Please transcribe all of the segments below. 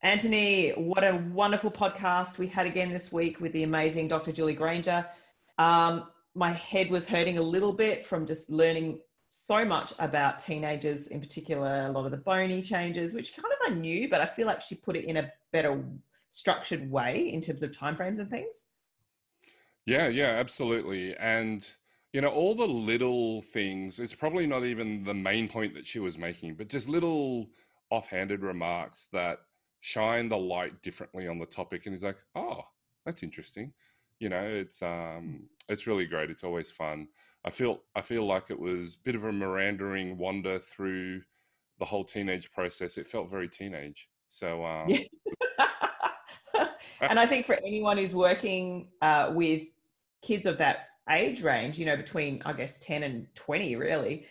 Anthony, what a wonderful podcast we had again this week with the amazing Dr. Julie Granger. My head was hurting a little bit from just learning so much about teenagers, in particular, a lot of the bony changes, which kind of I knew, but I feel like she put it in a better structured way in terms of timeframes and things. Yeah, absolutely. And, all the little things, it's probably not even the main point that she was making, but just little offhanded remarks that shine the light differently on the topic. And he's like, oh, that's interesting. It's really great. It's always fun. I feel like it was a bit of a meandering wander through the whole teenage process. It felt very teenage. So, Yeah. And I think for anyone who's working with kids of that age range, between, I guess, 10 and 20, really,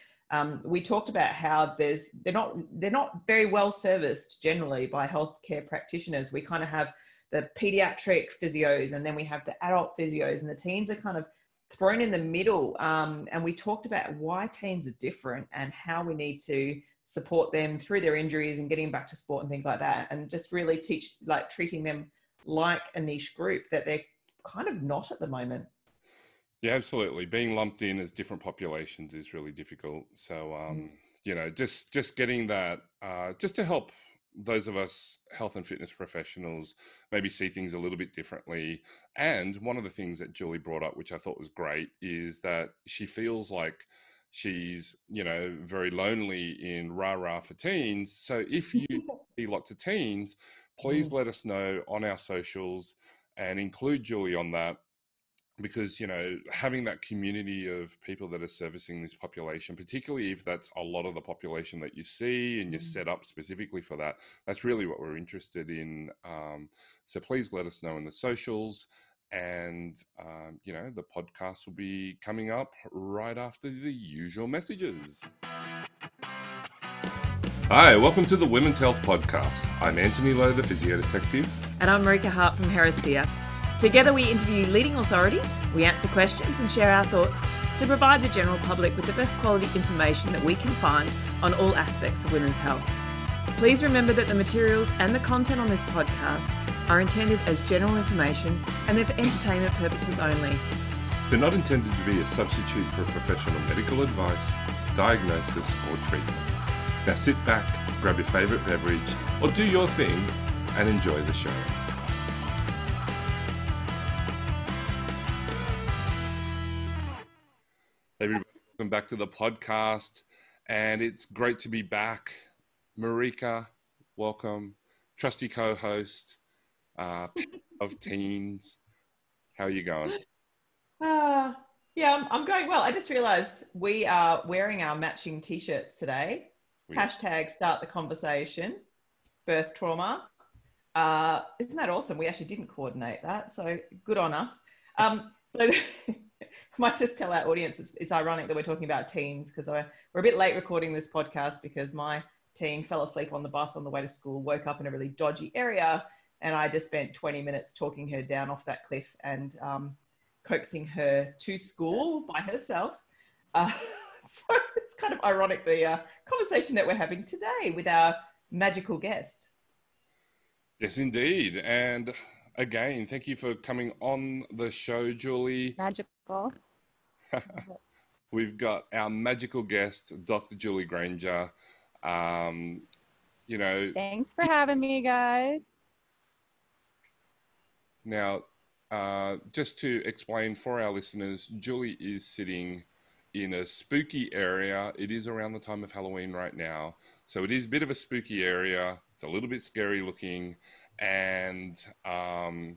we talked about how they're not very well serviced generally by healthcare practitioners. We kind of have the paediatric physios, and then we have the adult physios, and the teens are kind of thrown in the middle. And we talked about why teens are different and how we need to support them through their injuries and getting back to sport and things like that, and just really treating them like a niche group that they're kind of not at the moment. Yeah, absolutely. Being lumped in as different populations is really difficult. So, just getting that, just to help those of us health and fitness professionals maybe see things a little bit differently. And one of the things that Julie brought up, which I thought was great, is that she feels like she's, very lonely in rah-rah for teens. So if you see lots of teens, please let us know on our socials and include Julie on that. Because, having that community of people that are servicing this population, particularly if that's a lot of the population that you see and you're set up specifically for that, that's really what we're interested in. So please let us know in the socials. And, the podcast will be coming up right after the usual messages. Hi, welcome to the Women's Health Podcast. I'm Anthony Lowe, the Physio Detective. And I'm Marika Hart from Herasphere. Together we interview leading authorities, we answer questions and share our thoughts to provide the general public with the best quality information that we can find on all aspects of women's health. Please remember that the materials and the content on this podcast are intended as general information and they're for entertainment purposes only. They're not intended to be a substitute for professional medical advice, diagnosis or treatment. Now sit back, grab your favourite beverage or do your thing and enjoy the show. Everybody, welcome back to the podcast, and it's great to be back. Marika, welcome. Trusty co-host of teens. How are you going? Yeah, I'm going well. I just realized we are wearing our matching t-shirts today. Hashtag start the conversation, birth trauma. Isn't that awesome? We actually didn't coordinate that, so good on us. So I might just tell our audience it's ironic that we're talking about teens because we're a bit late recording this podcast because my teen fell asleep on the bus on the way to school, woke up in a really dodgy area, and I just spent 20 minutes talking her down off that cliff and coaxing her to school by herself. So it's kind of ironic, the conversation that we're having today with our magical guest. Yes, indeed. And again, thank you for coming on the show, Julie. Magical. We've got our magical guest, Dr. Julie Granger. Thanks for having me, guys. Now, just to explain for our listeners, Julie is sitting in a spooky area. It is around the time of Halloween right now. So it is a bit of a spooky area. It's a little bit scary looking. And I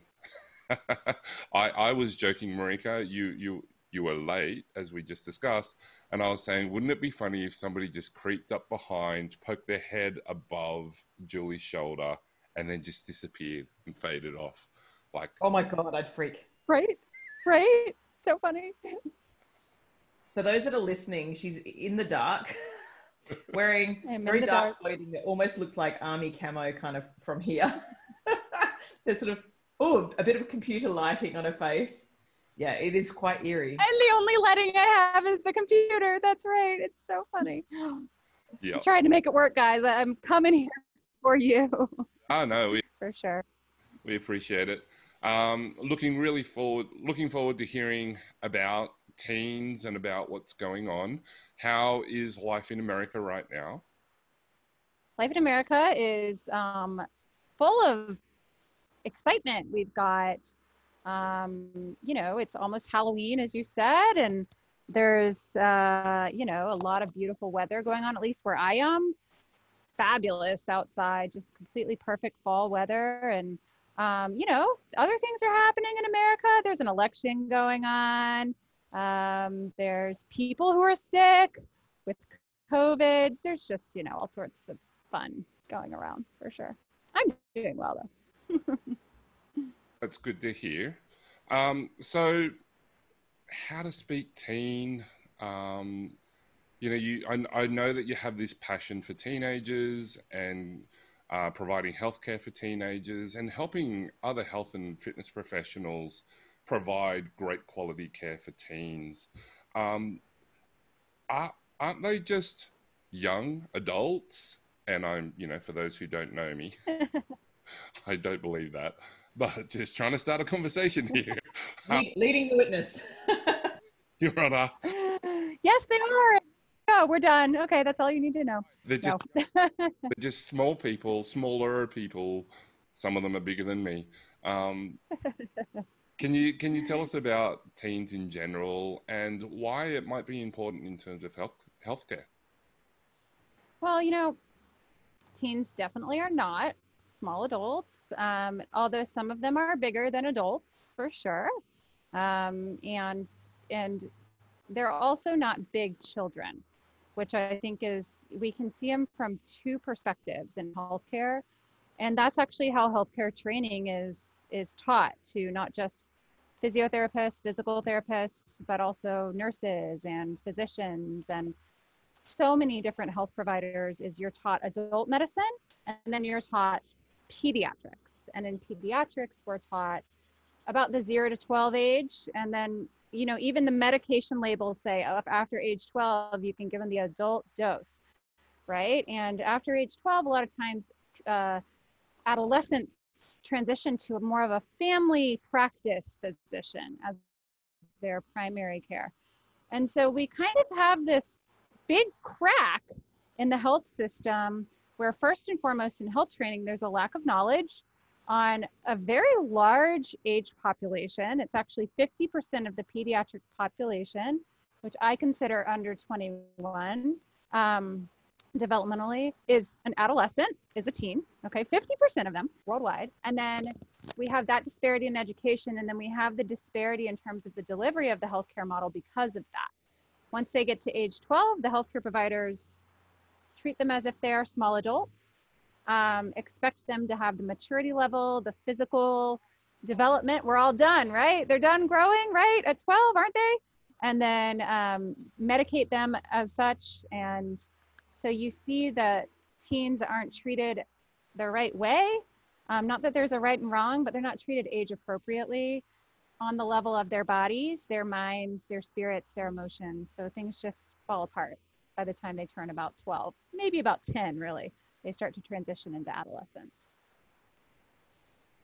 was joking, Marika, you were late, as we just discussed. And I was saying, wouldn't it be funny if somebody just creeped up behind, poked their head above Julie's shoulder, and then just disappeared and faded off? Like, oh my God, I'd freak. Right? So funny. For those that are listening, she's in the dark, wearing very dark clothing that almost looks like army camo kind of from here. There's sort of, a bit of computer lighting on her face. Yeah, it is quite eerie. And the only lighting I have is the computer. That's right. It's so funny. Yeah. I'm trying to make it work, guys. I'm coming here for you. Oh no, For sure. we appreciate it. Looking forward to hearing about teens and about what's going on. How is life in America right now? Life in America is full of excitement. We've got, it's almost Halloween, as you said, and there's, a lot of beautiful weather going on, at least where I am. Fabulous outside, just completely perfect fall weather. And, other things are happening in America. There's an election going on. There's people who are sick with COVID. There's just, all sorts of fun going around for sure. I'm doing well though. That's good to hear. So how to speak teen, I know that you have this passion for teenagers and providing healthcare for teenagers and helping other health and fitness professionals provide great quality care for teens. Aren't they just young adults? And I'm, for those who don't know me, I don't believe that, but just trying to start a conversation here. Leading the witness. Your Honor. Yes, they are. Oh, we're done. Okay, that's all you need to know. They're just small people, smaller people. Some of them are bigger than me. Can you tell us about teens in general and why it might be important in terms of healthcare? Well, teens definitely are not small adults, although some of them are bigger than adults for sure. And they're also not big children, which I think we can see them from two perspectives in healthcare. And that's actually how healthcare training is taught to not just physiotherapists, physical therapists, but also nurses and physicians and so many different health providers. Is you're taught adult medicine and then you're taught pediatrics. And in pediatrics, we're taught about the 0 to 12 age. And then, even the medication labels say after age 12, you can give them the adult dose, right? And after age 12, a lot of times adolescents transition to more of a family practice physician as their primary care. And so we kind of have this big crack in the health system where first and foremost in health training, there's a lack of knowledge on a very large age population. It's actually 50% of the pediatric population, which I consider under 21 developmentally, is an adolescent, is a teen, okay, 50% of them worldwide. And then we have that disparity in education, and then we have the disparity in terms of the delivery of the healthcare model because of that. Once they get to age 12, the healthcare providers treat them as if they are small adults, expect them to have the maturity level, the physical development. We're all done, right? They're done growing, right? At 12, aren't they? And then medicate them as such. And so you see that teens aren't treated the right way. Not that there's a right and wrong, but they're not treated age appropriately on the level of their bodies, their minds, their spirits, their emotions. So things just fall apart by the time they turn about 12, maybe about 10, really. They start to transition into adolescence.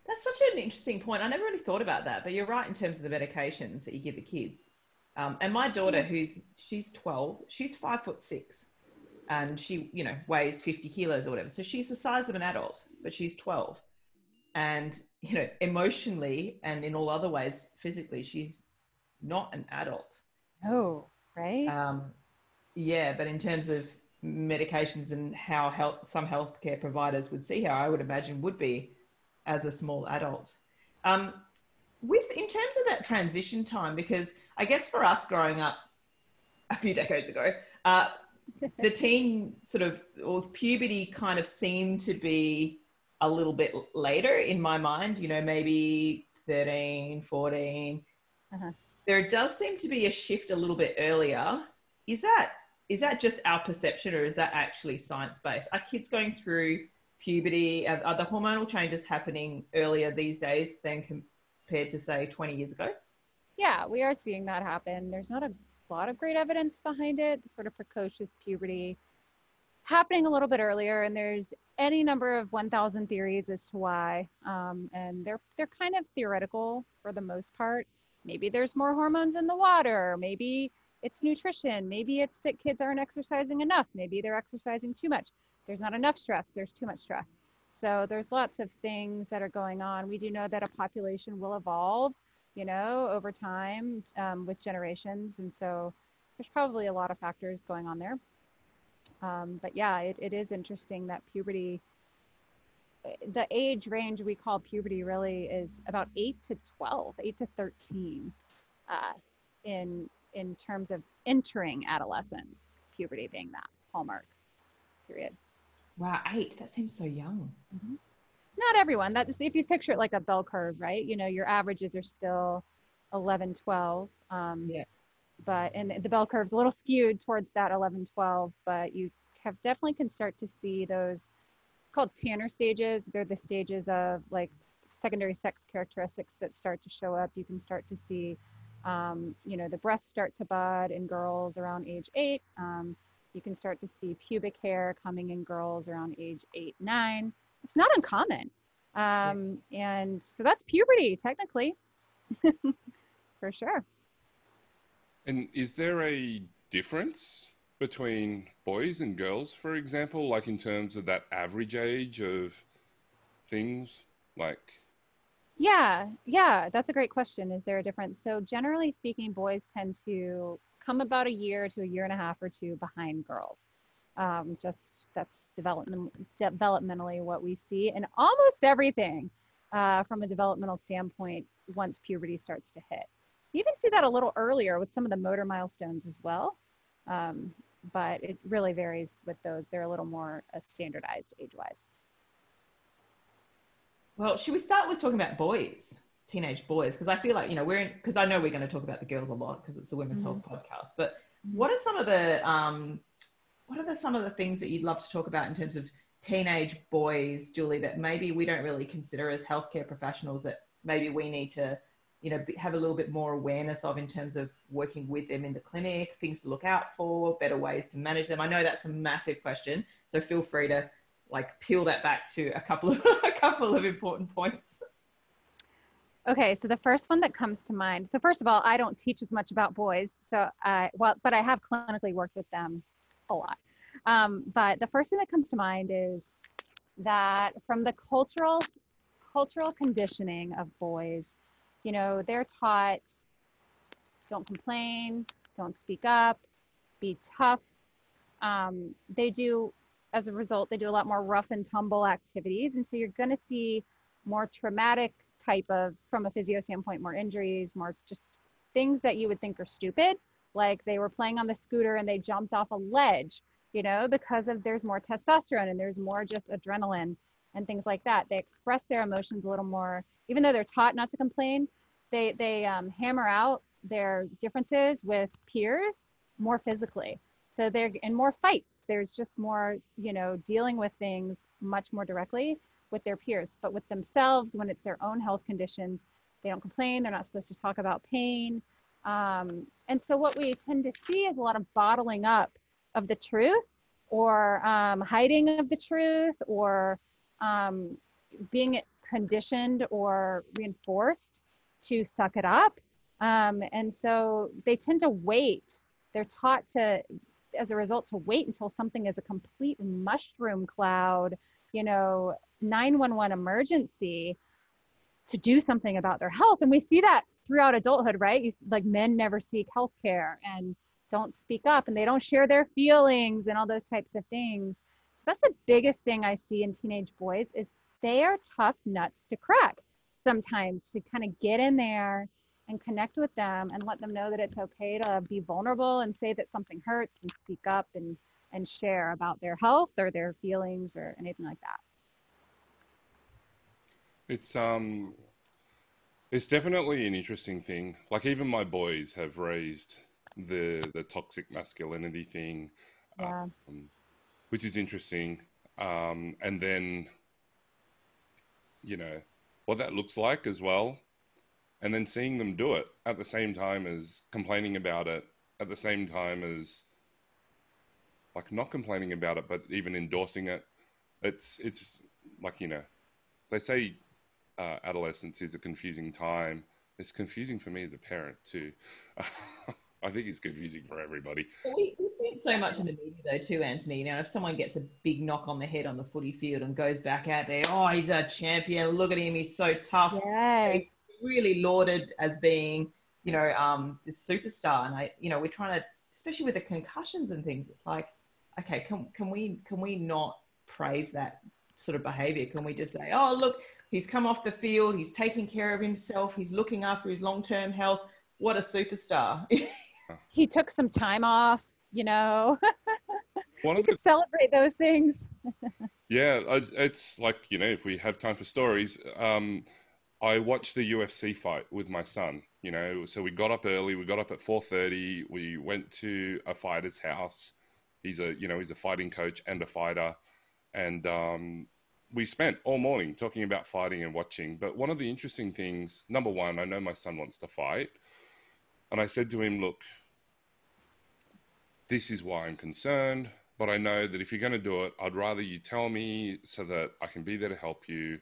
That's such an interesting point. I never really thought about that, but you're right in terms of the medications that you give the kids. And my daughter, she's 12, she's 5'6", and she, weighs 50 kilos or whatever. So she's the size of an adult, but she's 12. And, emotionally and in all other ways, physically, she's not an adult. Oh, right. Yeah, but in terms of medications and how some healthcare providers would see her, I would imagine would be as a small adult. In terms of that transition time, because I guess for us growing up a few decades ago, the teen or puberty kind of seemed to be a little bit later in my mind, maybe 13, 14. Uh-huh. There does seem to be a shift a little bit earlier. Is that just our perception, or is that actually science-based? Are kids going through puberty? Are the hormonal changes happening earlier these days than compared to, say, 20 years ago? Yeah, we are seeing that happen. There's not a lot of great evidence behind it, sort of precocious puberty happening a little bit earlier. And there's any number of 1,000 theories as to why, and they're kind of theoretical for the most part. Maybe there's more hormones in the water. Maybe it's nutrition. Maybe it's that kids aren't exercising enough. Maybe they're exercising too much. There's not enough stress. There's too much stress. So there's lots of things that are going on. We do know that a population will evolve, over time with generations. And so there's probably a lot of factors going on there. But yeah, it is interesting that puberty, the age range we call puberty really is about 8 to 12, 8 to 13 in terms of entering adolescence, puberty being that hallmark period. Wow, 8, that seems so young. Mm-hmm. Not everyone. That's if you picture it like a bell curve, right? Your averages are still 11, 12. Yeah. And the bell curve's a little skewed towards that 11, 12, but you definitely can start to see those called Tanner stages. They're the stages of like secondary sex characteristics that start to show up. You can start to see, the breasts start to bud in girls around age 8. You can start to see pubic hair coming in girls around age 8, 9. It's not uncommon. And so that's puberty, technically, for sure. And is there a difference between boys and girls, for example, like in terms of that average age of things? Yeah, that's a great question. Is there a difference? So generally speaking, boys tend to come about a year to a year and a half or two behind girls. Just that's developmentally what we see in almost everything from a developmental standpoint once puberty starts to hit. You even see that a little earlier with some of the motor milestones as well. But it really varies with those. They're a little more standardized age-wise. Well, should we start with talking about boys, teenage boys? Because I feel like, because I know we're going to talk about the girls a lot because it's a women's health podcast. But what are some of the things that you'd love to talk about in terms of teenage boys, Julie, that maybe we don't really consider as healthcare professionals that maybe we need to, have a little bit more awareness of in terms of working with them in the clinic, things to look out for, better ways to manage them? I know that's a massive question, so feel free to peel that back to a couple of important points. Okay, so the first one that comes to mind. So first of all, I don't teach as much about boys, but I have clinically worked with them a lot. But the first thing that comes to mind is that from the cultural conditioning of boys, they're taught, don't complain, don't speak up, be tough. As a result, they do a lot more rough and tumble activities. And so you're going to see more traumatic type of, from a physio standpoint, more injuries, more just things that you would think are stupid. Like they were playing on the scooter and they jumped off a ledge, because there's more testosterone and there's more just adrenaline and things like that. They express their emotions a little more, even though they're taught not to complain, they hammer out their differences with peers more physically. So they're in more fights. There's just more, dealing with things much more directly with their peers. But with themselves, when it's their own health conditions, they don't complain. They're not supposed to talk about pain. And so what we tend to see is a lot of bottling up of the truth, or hiding of the truth, or being conditioned or reinforced to suck it up. And so they tend to wait. They're taught to, as a result, to wait until something is a complete mushroom cloud, 911 emergency, to do something about their health. And we see that throughout adulthood, right? Like men never seek healthcare and don't speak up, and they don't share their feelings and all those types of things. So that's the biggest thing I see in teenage boys, is they are tough nuts to crack sometimes, to kind of get in there and connect with them and let them know that it's okay to be vulnerable and say that something hurts and speak up and share about their health or their feelings or anything like that. It's definitely an interesting thing. Like even my boys have raised the toxic masculinity thing, Yeah. Which is interesting. And then, what that looks like as well. And then seeing them do it at the same time as complaining about it, at the same time as not complaining about it, but even endorsing it. it's like, they say adolescence is a confusing time. It's confusing for me as a parent too. I think it's confusing for everybody. Well, we see it so much in the media though too, Anthony. If someone gets a big knock on the head on the footy field and goes back out there, oh, he's a champion, look at him, he's so tough. Yes. He's really lauded as being, this superstar. And we're trying to, especially with the concussions and things, it's like, okay, can we not praise that sort of behavior? Can we just say, oh, look, he's come off the field, he's taking care of himself, he's looking after his long-term health. What a superstar. He took some time off, One you of could celebrate those things. Yeah, it's like, if we have time for stories, I watched the UFC fight with my son, so we got up early, we got up at 4:30, we went to a fighter's house. He's a fighting coach and a fighter. And we spent all morning talking about fighting and watching. But one of the interesting things, number one, I know my son wants to fight. And I said to him, look, this is why I'm concerned, but I know that if you're going to do it, I'd rather you tell me so that I can be there to help you.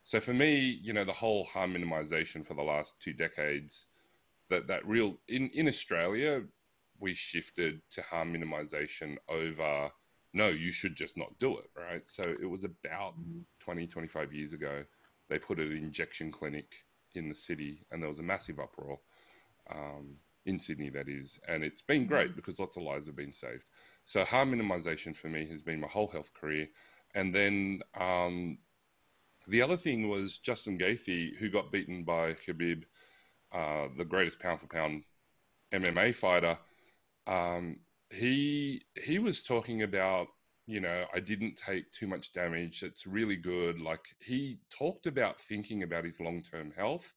So for me, the whole harm minimization for the last 2 decades, that real, in Australia, we shifted to harm minimization over, no, you should just not do it, right? So it was about 20, 25 years ago, they put an injection clinic in the city and there was a massive uproar. In Sydney, that is, and it's been great because lots of lives have been saved. So harm minimization for me has been my whole health career. And then the other thing was Justin Gaethje, who got beaten by Khabib, the greatest pound for pound MMA fighter. He was talking about, I didn't take too much damage. It's really good. Like, he talked about thinking about his long-term health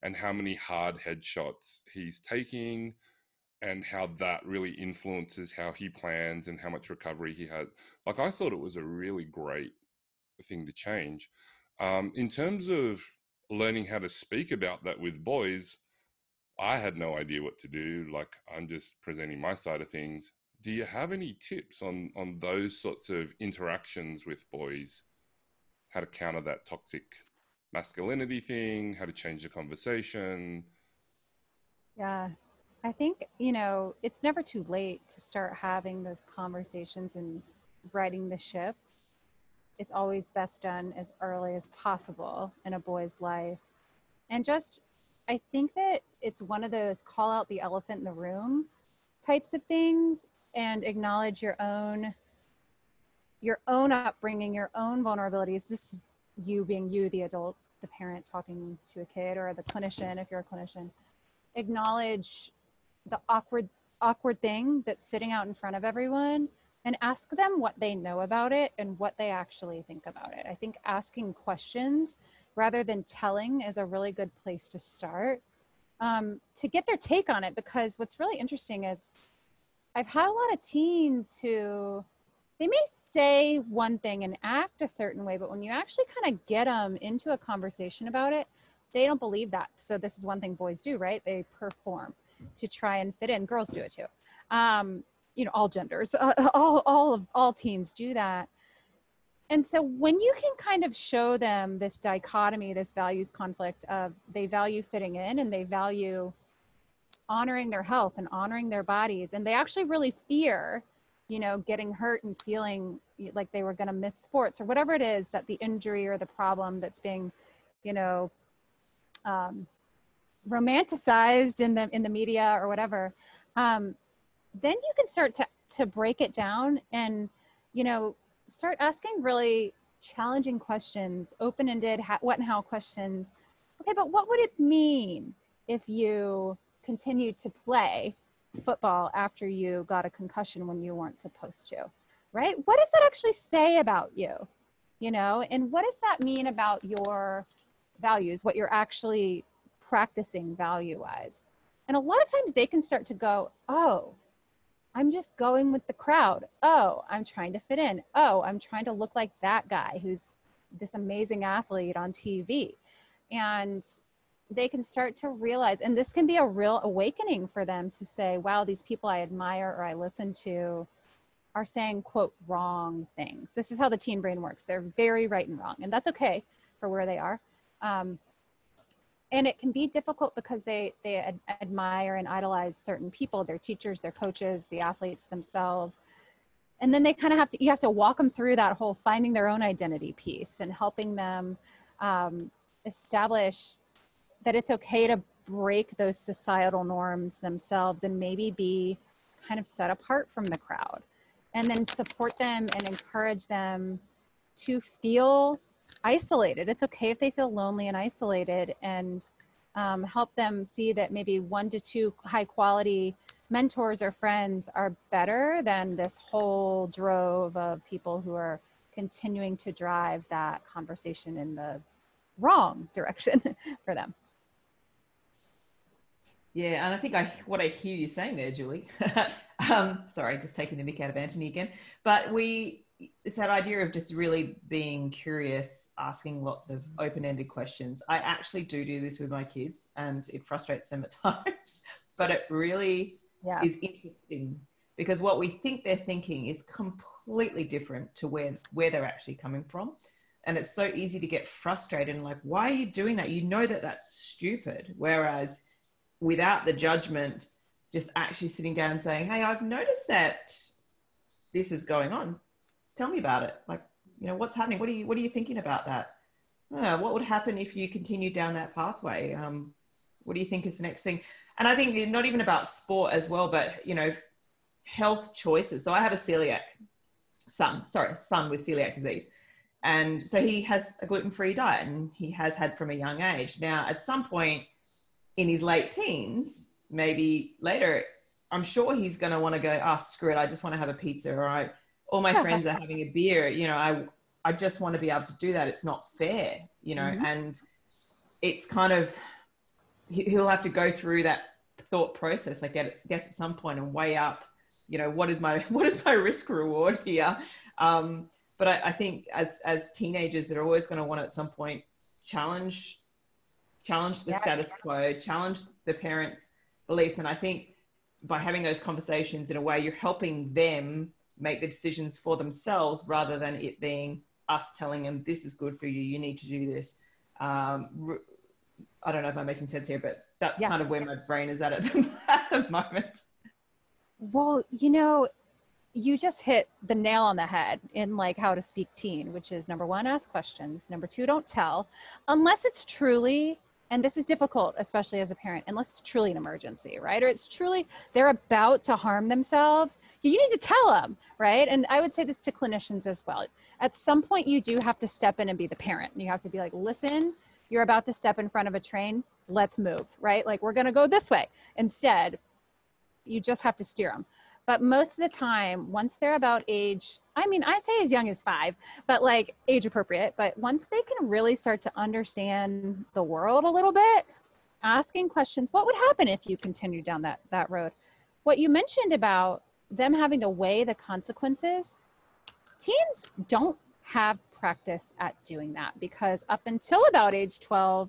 and how many hard headshots he's taking and how that really influences how he plans and how much recovery he had. Like, I thought it was a really great thing to change. In terms of learning how to speak about that with boys, I had no idea what to do. Like, I'm just presenting my side of things. Do you have any tips on those sorts of interactions with boys? How to counter that toxic masculinity thing, how to change the conversation? Yeah, I think, it's never too late to start having those conversations and righting the ship. It's always best done as early as possible in a boy's life. And just, I think that it's one of those call out the elephant in the room types of things and acknowledge your own upbringing, your own vulnerabilities. This is you being you, the adult, the parent talking to a kid, or the clinician, if you're a clinician. Acknowledge the awkward thing that's sitting out in front of everyone and ask them what they know about it and what they actually think about it. I think asking questions rather than telling is a really good place to start, to get their take on it. Because what's really interesting is I've had a lot of teens who, they may say one thing and act a certain way, but when you actually kind of get them into a conversation about it, they don't believe that. So this is one thing boys do, right? They perform to try and fit in. Girls do it too. All genders, all teens do that. And so when you can kind of show them this dichotomy, this values conflict of they value fitting in and they value honoring their health and honoring their bodies, and they actually really fear, getting hurt and feeling like they were going to miss sports or whatever it is, that the injury or the problem that's being, romanticized in the media or whatever, then you can start to break it down and, start asking really challenging questions, open-ended what and how questions. Okay, but what would it mean if you continued to play football after you got a concussion when you weren't supposed to, right? What does that actually say about you, and what does that mean about your values, what you're actually practicing value-wise? And a lot of times they can start to go, oh, I'm just going with the crowd. Oh, I'm trying to fit in. Oh, I'm trying to look like that guy who's this amazing athlete on TV. And they can start to realize, and this can be a real awakening for them to say, wow, these people I admire or I listen to, are saying, quote, wrong things. This is how the teen brain works. They're very right and wrong, and that's okay for where they are. And it can be difficult because they admire and idolize certain people, their teachers, their coaches, the athletes themselves. And then they kind of you have to walk them through that whole finding their own identity piece and helping them establish that it's okay to break those societal norms themselves and maybe be kind of set apart from the crowd, and then support them and encourage them to feel isolated. It's okay if they feel lonely and isolated, and help them see that maybe 1 to 2 high quality mentors or friends are better than this whole drove of people who are continuing to drive that conversation in the wrong direction for them. Yeah, and I think what I hear you saying there, Julie, sorry, just taking the mick out of Anthony again, but it's that idea of just really being curious, asking lots of open-ended questions. I actually do this with my kids, and it frustrates them at times, but it really is interesting, because what we think they're thinking is completely different to where they're actually coming from. And it's so easy to get frustrated and like, why are you doing that? You know that that's stupid. Whereas without the judgment, just actually sitting down and saying, hey, I've noticed that this is going on. Tell me about it. Like, you know, what's happening? What are you thinking about that? What would happen if you continue down that pathway? What do you think is the next thing? And I think it's not even about sport as well, but, you know, health choices. So I have a son with celiac disease. And so he has a gluten-free diet, and he has had from a young age. Now, at some point in his late teens, maybe later, I'm sure he's going to want to go, screw it, I just want to have a pizza, or all my friends are having a beer. You know, I just want to be able to do that. It's not fair, you know, and it's kind of, he'll have to go through that thought process, I guess at some point, and weigh up, you know, what is my risk reward here? But I think as teenagers, they're always going to want to at some point challenge the status quo, challenge the parents' beliefs. And I think by having those conversations, in a way, you're helping them make the decisions for themselves, rather than it being us telling them, this is good for you, you need to do this. I don't know if I'm making sense here, but that's kind of where my brain is at the moment. Well, you know, you just hit the nail on the head in like how to speak teen, which is number 1, ask questions. Number 2, don't tell, unless it's truly, and this is difficult, especially as a parent, unless it's truly an emergency, right? Or it's truly, they're about to harm themselves. You need to tell them, right? And I would say this to clinicians as well. At some point, you do have to step in and be the parent. And you have to be like, listen, you're about to step in front of a train. Let's move, right? Like, we're going to go this way. Instead, you just have to steer them. But most of the time, once they're about age, I mean, I say as young as 5, but like age appropriate, but once they can really start to understand the world a little bit, asking questions, what would happen if you continue down that road? What you mentioned about them having to weigh the consequences, teens don't have practice at doing that, because up until about age 12,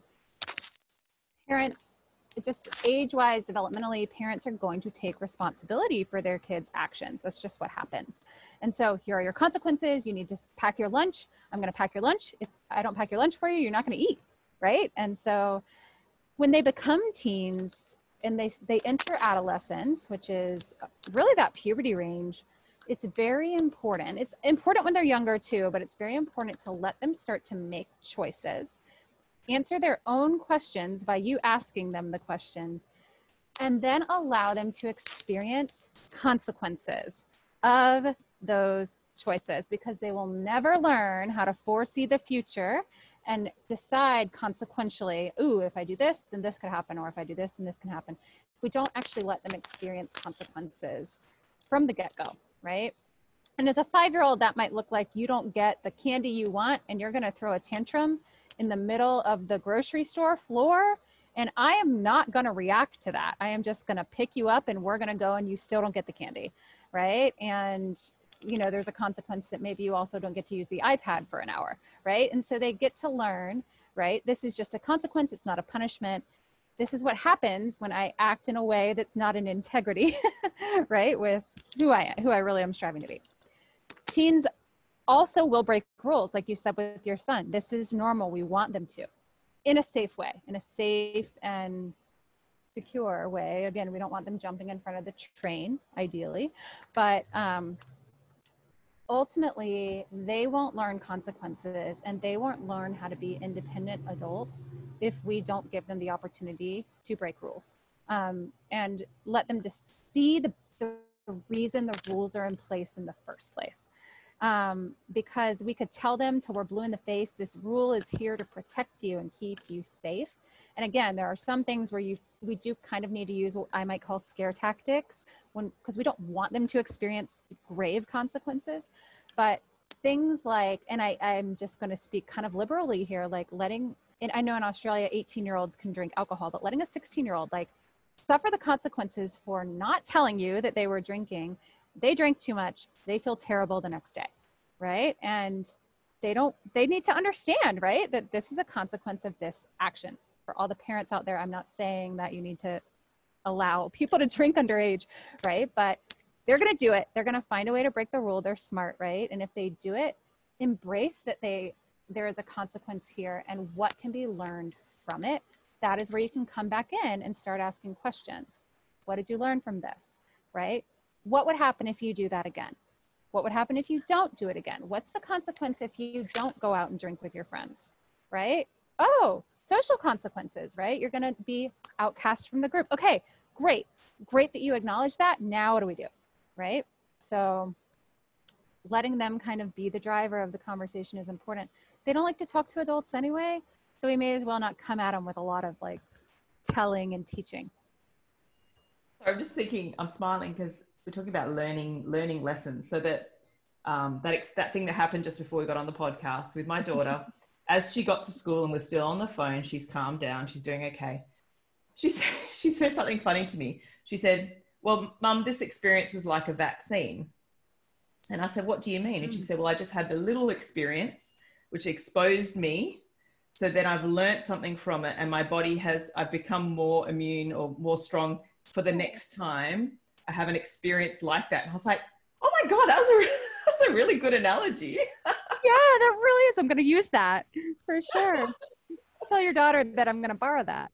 parents, just age-wise, developmentally, parents are going to take responsibility for their kids' actions. That's just what happens. And so here are your consequences. You need to pack your lunch. I'm going to pack your lunch. If I don't pack your lunch for you, you're not going to eat, right? And so when they become teens and they enter adolescence, which is really that puberty range, it's very important. It's important when they're younger too, but it's very important to let them start to make choices, answer their own questions by you asking them the questions, and then allow them to experience consequences of those choices, because they will never learn how to foresee the future and decide consequentially, ooh, if I do this, then this could happen, or if I do this, then this can happen. We don't actually let them experience consequences from the get-go, right? And as a 5-year-old, that might look like you don't get the candy you want and you're going to throw a tantrum in the middle of the grocery store floor, and I am not going to react to that. I am just going to pick you up and we're going to go, and you still don't get the candy, right? And you know, there's a consequence that maybe you also don't get to use the iPad for an hour, right? And so they get to learn, right? This is just a consequence. It's not a punishment. This is what happens when I act in a way that's not in integrity, right? With who I really am striving to be. Teens also will break rules, like you said with your son. This is normal. We want them to, in a safe way, in a safe and secure way. Again, we don't want them jumping in front of the train, ideally, but ultimately they won't learn consequences and they won't learn how to be independent adults if we don't give them the opportunity to break rules, and let them just see the reason the rules are in place in the first place. Because we could tell them till we're blue in the face, this rule is here to protect you and keep you safe. And again, there are some things where we do kind of need to use what I might call scare tactics, because we don't want them to experience grave consequences. But things like, and I'm just going to speak kind of liberally here, like letting, and I know in Australia, 18-year-olds can drink alcohol, but letting a 16-year-old like suffer the consequences for not telling you that they were drinking. They drank too much, they feel terrible the next day, right? And they need to understand, right, that this is a consequence of this action. For all the parents out there, I'm not saying that you need to allow people to drink underage, right? But they're going to do it. They're going to find a way to break the rule. They're smart, right? And if they do it, embrace that there is a consequence here and what can be learned from it. That is where you can come back in and start asking questions. What did you learn from this, right? What would happen if you do that again? What would happen if you don't do it again? What's the consequence if you don't go out and drink with your friends, right? Oh, social consequences, right? You're going to be outcast from the group. Okay, great. Great that you acknowledge that. Now what do we do, right? So letting them kind of be the driver of the conversation is important. They don't like to talk to adults anyway, so we may as well not come at them with a lot of like telling and teaching. I'm just thinking, I'm smiling because we're talking about learning lessons. So that that thing that happened just before we got on the podcast with my daughter, as she got to school and was still on the phone, she's calmed down, she's doing okay. She said something funny to me. She said, well, Mum, this experience was like a vaccine. And I said, what do you mean? And she said, well, I just had the little experience which exposed me. So then I've learned something from it and my body I've become more immune or more strong for the next time I have an experience like that. And I was like, oh my God, that's a really good analogy. Yeah, that really is. I'm going to use that for sure. Tell your daughter that I'm going to borrow that.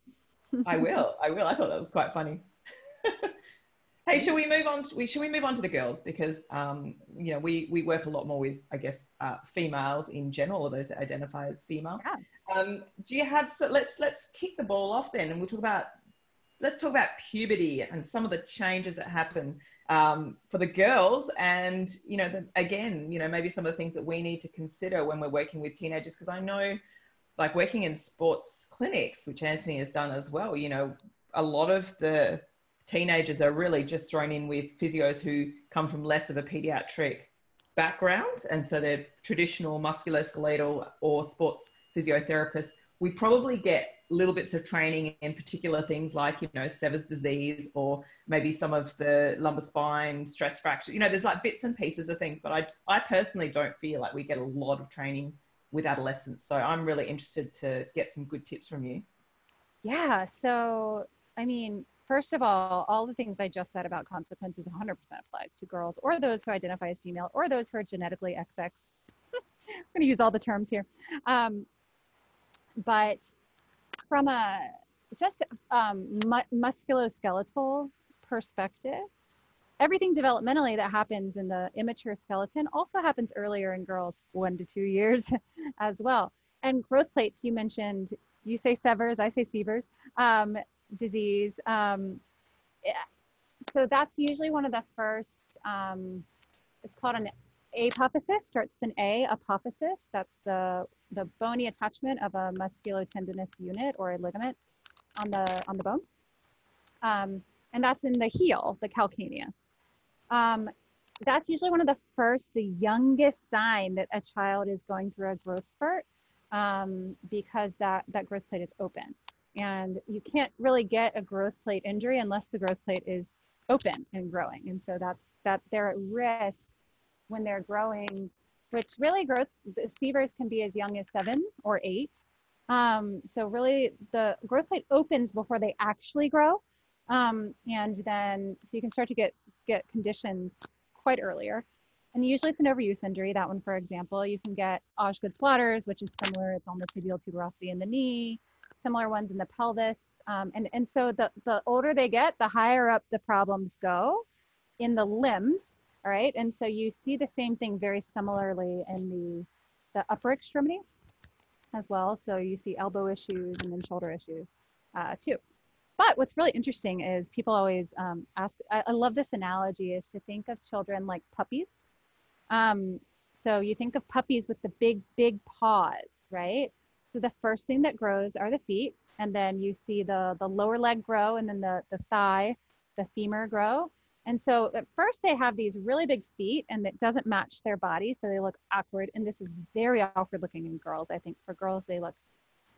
I will. I thought that was quite funny. Hey, should we move on to the girls? Because, you know, we work a lot more with, I guess, females in general, or those that identify as female. Yeah. Do you have, so let's kick the ball off then, and let's talk about puberty and some of the changes that happen for the girls. And, you know, again, you know, maybe some of the things that we need to consider when we're working with teenagers, because I know, like working in sports clinics, which Anthony has done as well, you know, a lot of the teenagers are really just thrown in with physios who come from less of a paediatric background. And so they're traditional musculoskeletal or sports physiotherapists. We probably get little bits of training in particular things like, you know, Sever's disease or maybe some of the lumbar spine stress fracture. You know, there's like bits and pieces of things, but I personally don't feel like we get a lot of training with adolescents. So I'm really interested to get some good tips from you. Yeah. So, I mean, first of all the things I just said about consequences 100% applies to girls or those who identify as female or those who are genetically XX. I'm going to use all the terms here. But from a just musculoskeletal perspective, everything developmentally that happens in the immature skeleton also happens earlier in girls, 1 to 2 years as well. And growth plates, you mentioned, you say Sever's, I say Sever's disease. So that's usually one of the first, it's called an apophysis, starts with an A, apophysis. That's the bony attachment of a musculotendinous unit or a ligament on the bone. And that's in the heel, the calcaneus. That's usually one of the youngest sign that a child is going through a growth spurt, because that growth plate is open. And you can't really get a growth plate injury unless the growth plate is open and growing. And so that they're at risk when they're growing, which really the Severs can be as young as 7 or 8. So really the growth plate opens before they actually grow. And then, so you can start to get conditions quite earlier. And usually it's an overuse injury. That one, for example, you can get Osgood-Slaughters, which is similar. It's on the tibial tuberosity in the knee, similar ones in the pelvis. And so the older they get, the higher up the problems go in the limbs. All right. And so you see the same thing very similarly in the upper extremities as well. So you see elbow issues and then shoulder issues too. But what's really interesting is people always ask, I love this analogy, is to think of children like puppies. So you think of puppies with the big, big paws, right? So the first thing that grows are the feet, and then you see the lower leg grow, and then the thigh, the femur grow. And so at first they have these really big feet, and it doesn't match their body, so they look awkward. And this is very awkward looking in girls. I think for girls, they look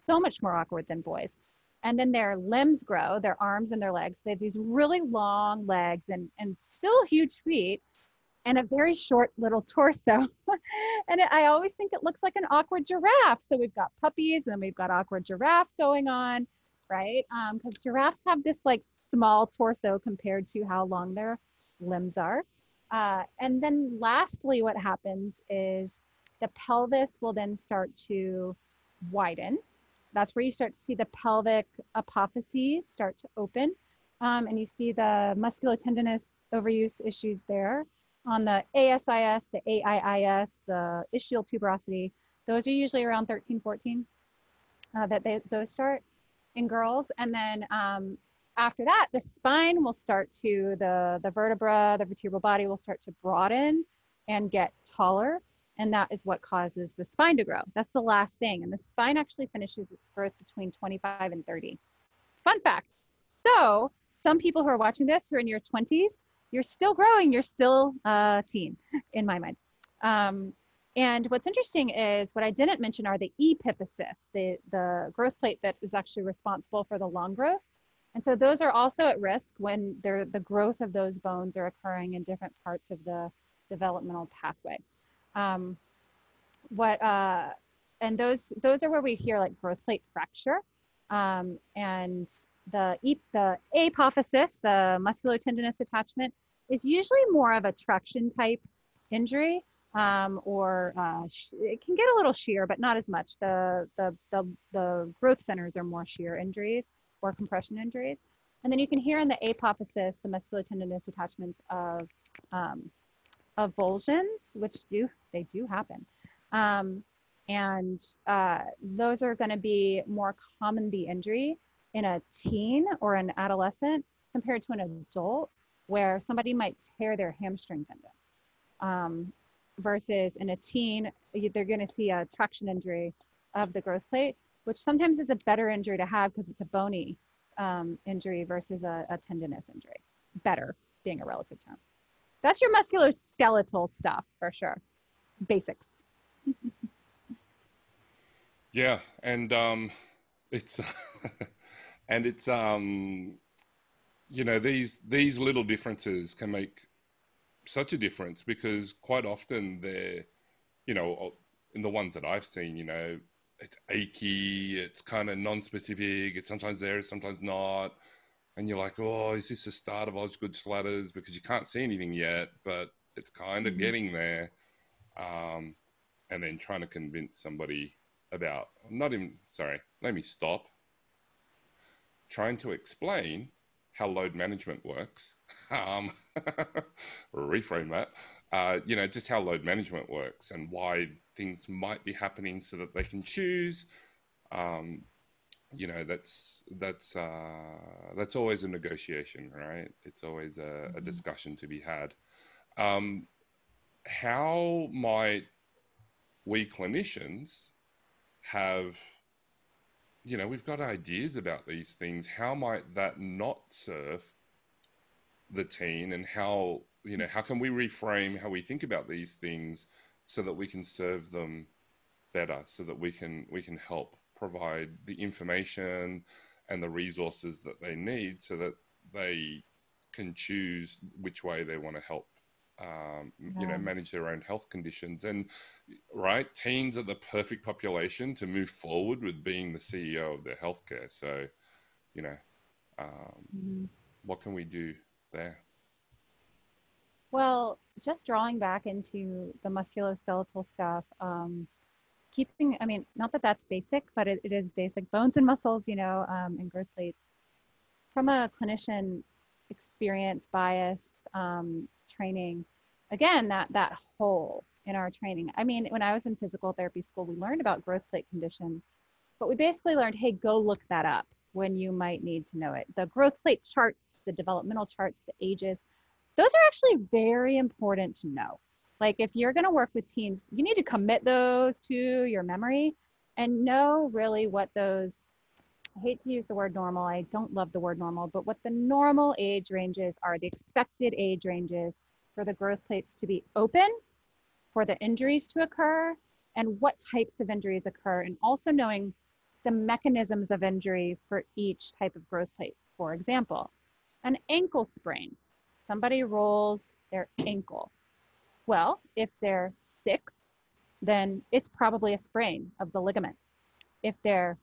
so much more awkward than boys. And then their limbs grow, their arms and their legs. They have these really long legs and still huge feet, and a very short little torso. And I always think it looks like an awkward giraffe. So we've got puppies, and then we've got awkward giraffe going on, right? Because giraffes have this like small torso compared to how long their limbs are. And then lastly, what happens is the pelvis will then start to widen. That's where you start to see the pelvic apophyses start to open. And you see the musculotendinous overuse issues there. On the ASIS, the AIIS, the ischial tuberosity, those are usually around 13, 14 those start in girls. And then after that, the spine will start to, the vertebra, the vertebral body will start to broaden and get taller. And that is what causes the spine to grow. That's the last thing. And the spine actually finishes its growth between 25 and 30. Fun fact. So some people who are watching this, who are in your 20s, you're still growing, you're still a teen in my mind. And what's interesting is what I didn't mention are the epiphysis, the growth plate that is actually responsible for the long growth. And so those are also at risk when the growth of those bones are occurring in different parts of the developmental pathway. And those are where we hear like growth plate fracture. And the apophysis, the musculotendinous attachment, is usually more of a traction type injury, or it can get a little shear, but not as much. The growth centers are more shear injuries or compression injuries. And then you can hear in the apophysis the musculotendinous attachments of avulsions, which do happen. And those are going to be more common the injury in a teen or an adolescent compared to an adult, where somebody might tear their hamstring tendon. Versus in a teen, they're going to see a traction injury of the growth plate, which sometimes is a better injury to have because it's a bony injury versus a tendinous injury. Better being a relative term. That's your musculoskeletal stuff for sure. Basics. Yeah, and it's and it's you know, these little differences can make such a difference, because quite often they're, you know, in the ones that I've seen, you know, it's achy, it's kind of non-specific, it's sometimes there, sometimes not, and you're like, oh, is this the start of Osgood-Slaughters? Because you can't see anything yet, but it's kind of getting there. And then trying to convince somebody about, let me stop. Trying to explain how load management works. Reframe that. You know, just how load management works and why things might be happening so that they can choose. You know, that's always a negotiation, right? It's always a discussion to be had. How might we clinicians have, you know, we've got ideas about these things. How might that not serve the teen, and how, you know, how can we reframe how we think about these things so that we can serve them better, so that we can help provide the information and the resources that they need so that they can choose which way they want to help, you know, manage their own health conditions. And right, teens are the perfect population to move forward with being the CEO of their healthcare. So, you know, what can we do there? Well, just drawing back into the musculoskeletal stuff, keeping, I mean, not that that's basic, but it is basic bones and muscles, and growth plates. From a clinician experience, bias, training, again, that whole in our training. I mean, when I was in physical therapy school, we learned about growth plate conditions, but we basically learned, hey, go look that up when you might need to know it. The growth plate charts, the developmental charts, the ages, those are actually very important to know. Like if you're going to work with teens, you need to commit those to your memory and know really what those, I hate to use the word normal, I don't love the word normal, but what the normal age ranges are, the expected age ranges for the growth plates to be open, for the injuries to occur, and what types of injuries occur, and also knowing the mechanisms of injury for each type of growth plate. For example, an ankle sprain. Somebody rolls their ankle. Well, if they're 6, then it's probably a sprain of the ligament. If they're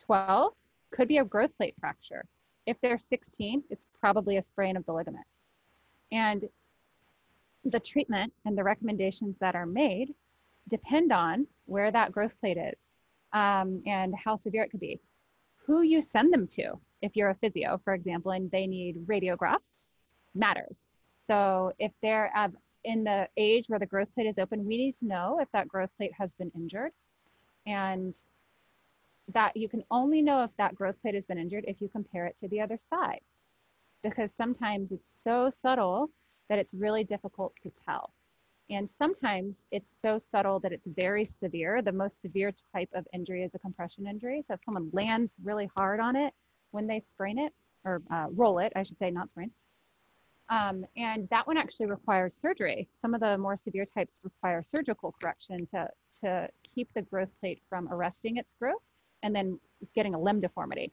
12, could be a growth plate fracture. If they're 16, it's probably a sprain of the ligament. And the treatment and the recommendations that are made depend on where that growth plate is, and how severe it could be. Who you send them to, if you're a physio, for example, and they need radiographs, matters. So if they're in the age where the growth plate is open, we need to know if that growth plate has been injured. And that you can only know if that growth plate has been injured if you compare it to the other side, because sometimes it's so subtle that it's really difficult to tell. And sometimes it's so subtle that it's very severe. The most severe type of injury is a compression injury. So if someone lands really hard on it when they sprain it, or roll it, I should say, not sprain. And that one actually requires surgery. Some of the more severe types require surgical correction to keep the growth plate from arresting its growth and then getting a limb deformity.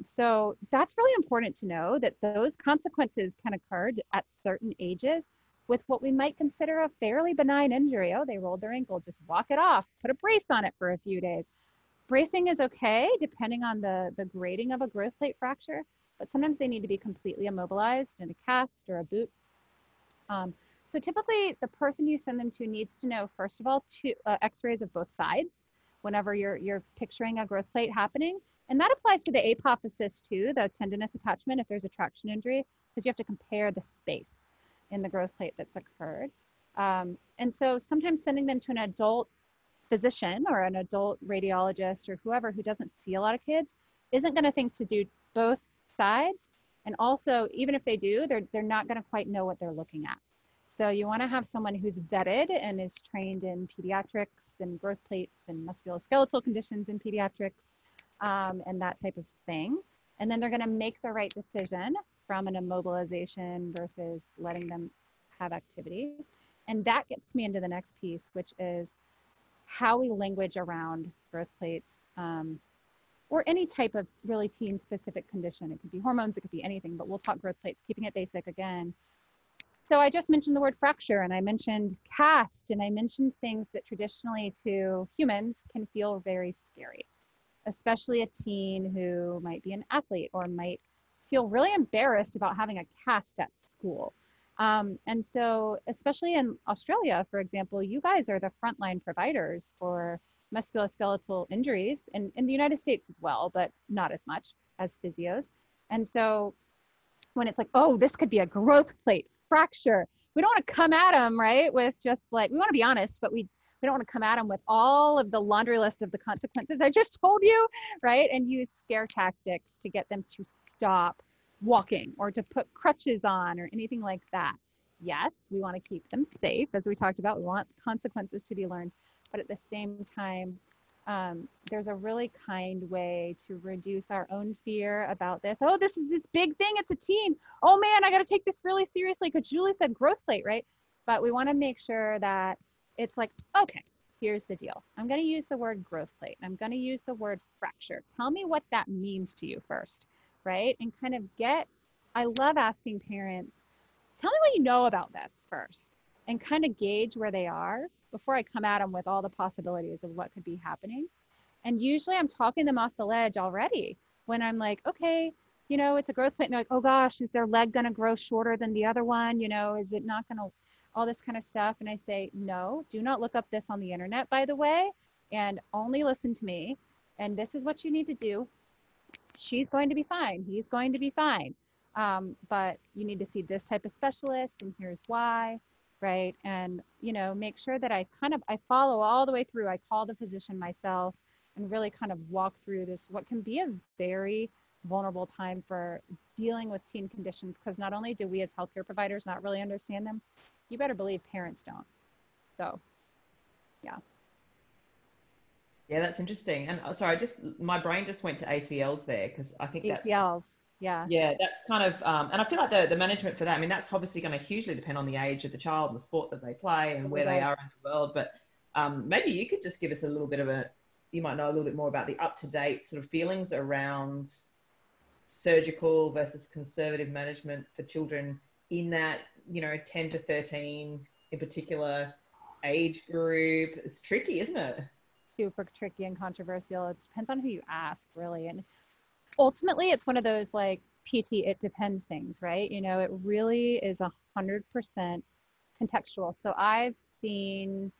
So that's really important to know, that those consequences can occur at certain ages with what we might consider a fairly benign injury. Oh, they rolled their ankle, just walk it off, put a brace on it for a few days. Bracing is okay, depending on the grading of a growth plate fracture, but sometimes they need to be completely immobilized in a cast or a boot. So typically the person you send them to needs to know, first of all, x-rays of both sides whenever you're picturing a growth plate happening. And that applies to the apophysis too, the tendinous attachment, if there's a traction injury, because you have to compare the space in the growth plate that's occurred. And so sometimes sending them to an adult physician or an adult radiologist or whoever who doesn't see a lot of kids isn't going to think to do both sides. And also, even if they do, they're not going to quite know what they're looking at. So you want to have someone who's vetted and is trained in pediatrics and growth plates and musculoskeletal conditions in pediatrics, and that type of thing. And then they're going to make the right decision from an immobilization versus letting them have activity. And that gets me into the next piece, which is how we language around growth plates, or any type of really teen-specific condition. It could be hormones, it could be anything, but we'll talk growth plates, keeping it basic again. So I just mentioned the word fracture, and I mentioned cast, and I mentioned things that traditionally to humans can feel very scary, especially a teen who might be an athlete or might feel really embarrassed about having a cast at school. And so, especially in Australia, for example, you guys are the frontline providers for musculoskeletal injuries, and in the United States as well, but not as much as physios. And so when it's like, oh, this could be a growth plate fracture, we don't want to come at them, right, with just like, we want to be honest, but we don't want to come at them with all of the laundry list of the consequences I just told you, right? And use scare tactics to get them to stop walking or to put crutches on or anything like that. Yes, we want to keep them safe, as we talked about. We want consequences to be learned, but at the same time, there's a really kind way to reduce our own fear about this. Oh, this is this big thing. It's a teen. Oh man, I got to take this really seriously because Julie said growth plate, right? But we want to make sure that it's like, okay, here's the deal. I'm going to use the word growth plate. I'm going to use the word fracture. Tell me what that means to you first, right? And kind of I love asking parents, tell me what you know about this first, and kind of gauge where they are before I come at them with all the possibilities of what could be happening. And usually I'm talking them off the ledge already when I'm like, okay, you know, it's a growth plate. And they're like, oh gosh, is their leg going to grow shorter than the other one? You know, is it not going to, all this kind of stuff. And I say, no, do not look up this on the internet, by the way, and only listen to me. And this is what you need to do. She's going to be fine. He's going to be fine. But you need to see this type of specialist, and here's why, right? And, you know, make sure that I follow all the way through. I call the physician myself and really kind of walk through this, what can be a very vulnerable time for dealing with teen conditions, because not only do we as healthcare providers not really understand them, you better believe parents don't. So, yeah. Yeah, that's interesting. And sorry, my brain just went to ACLs there because I think that's ACLs, yeah. Yeah, that's kind of, and I feel like the management for that, I mean, that's obviously going to hugely depend on the age of the child and the sport that they play and where they are in the world. But maybe you could just give us a little bit of you might know a little bit more about the up-to-date sort of feelings around surgical versus conservative management for children in that, you know, 10 to 13 in particular age group. It's tricky, isn't it? Super tricky and controversial. It depends on who you ask, really. And ultimately, it's one of those like PT, it depends things, right? You know, it really is 100% contextual. So I've seen,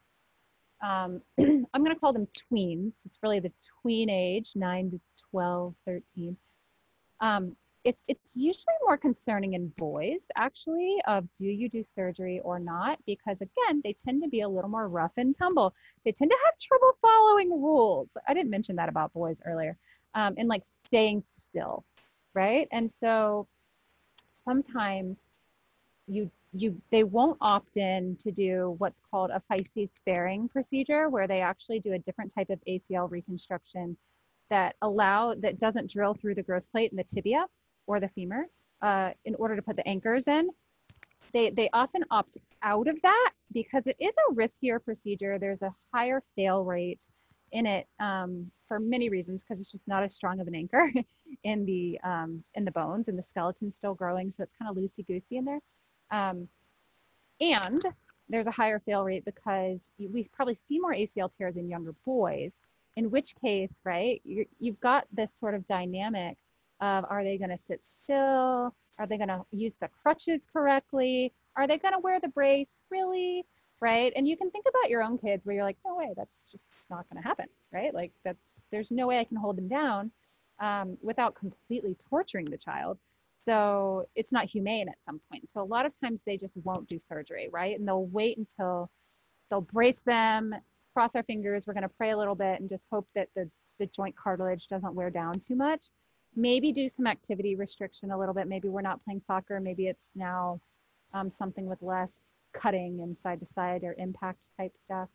I'm going to call them tweens. It's really the tween age, 9 to 12, 13. It's usually more concerning in boys, actually, of do you do surgery or not? Because again, they tend to be a little more rough and tumble. They tend to have trouble following rules. I didn't mention that about boys earlier. And like staying still, right? And so sometimes they won't opt in to do what's called a feisty sparing procedure, where they actually do a different type of ACL reconstruction that doesn't drill through the growth plate in the tibia or the femur in order to put the anchors in. They often opt out of that because it is a riskier procedure. There's a higher fail rate in it for many reasons, because it's just not as strong of an anchor in the bones, and the skeleton's still growing, so it's kind of loosey-goosey in there. And there's a higher fail rate because we probably see more ACL tears in younger boys, in which case, right, you've got this sort of dynamic of, are they going to sit still? Are they going to use the crutches correctly? Are they going to wear the brace? Really? Right? And you can think about your own kids where you're like, no way, that's just not going to happen, right? Like there's no way I can hold them down without completely torturing the child. So it's not humane at some point. So a lot of times they just won't do surgery, right? And they'll wait until they'll brace them, cross our fingers, we're going to pray a little bit and just hope that the joint cartilage doesn't wear down too much. Maybe do some activity restriction a little bit. Maybe we're not playing soccer. Maybe it's now something with less cutting and side to side or impact type stuff.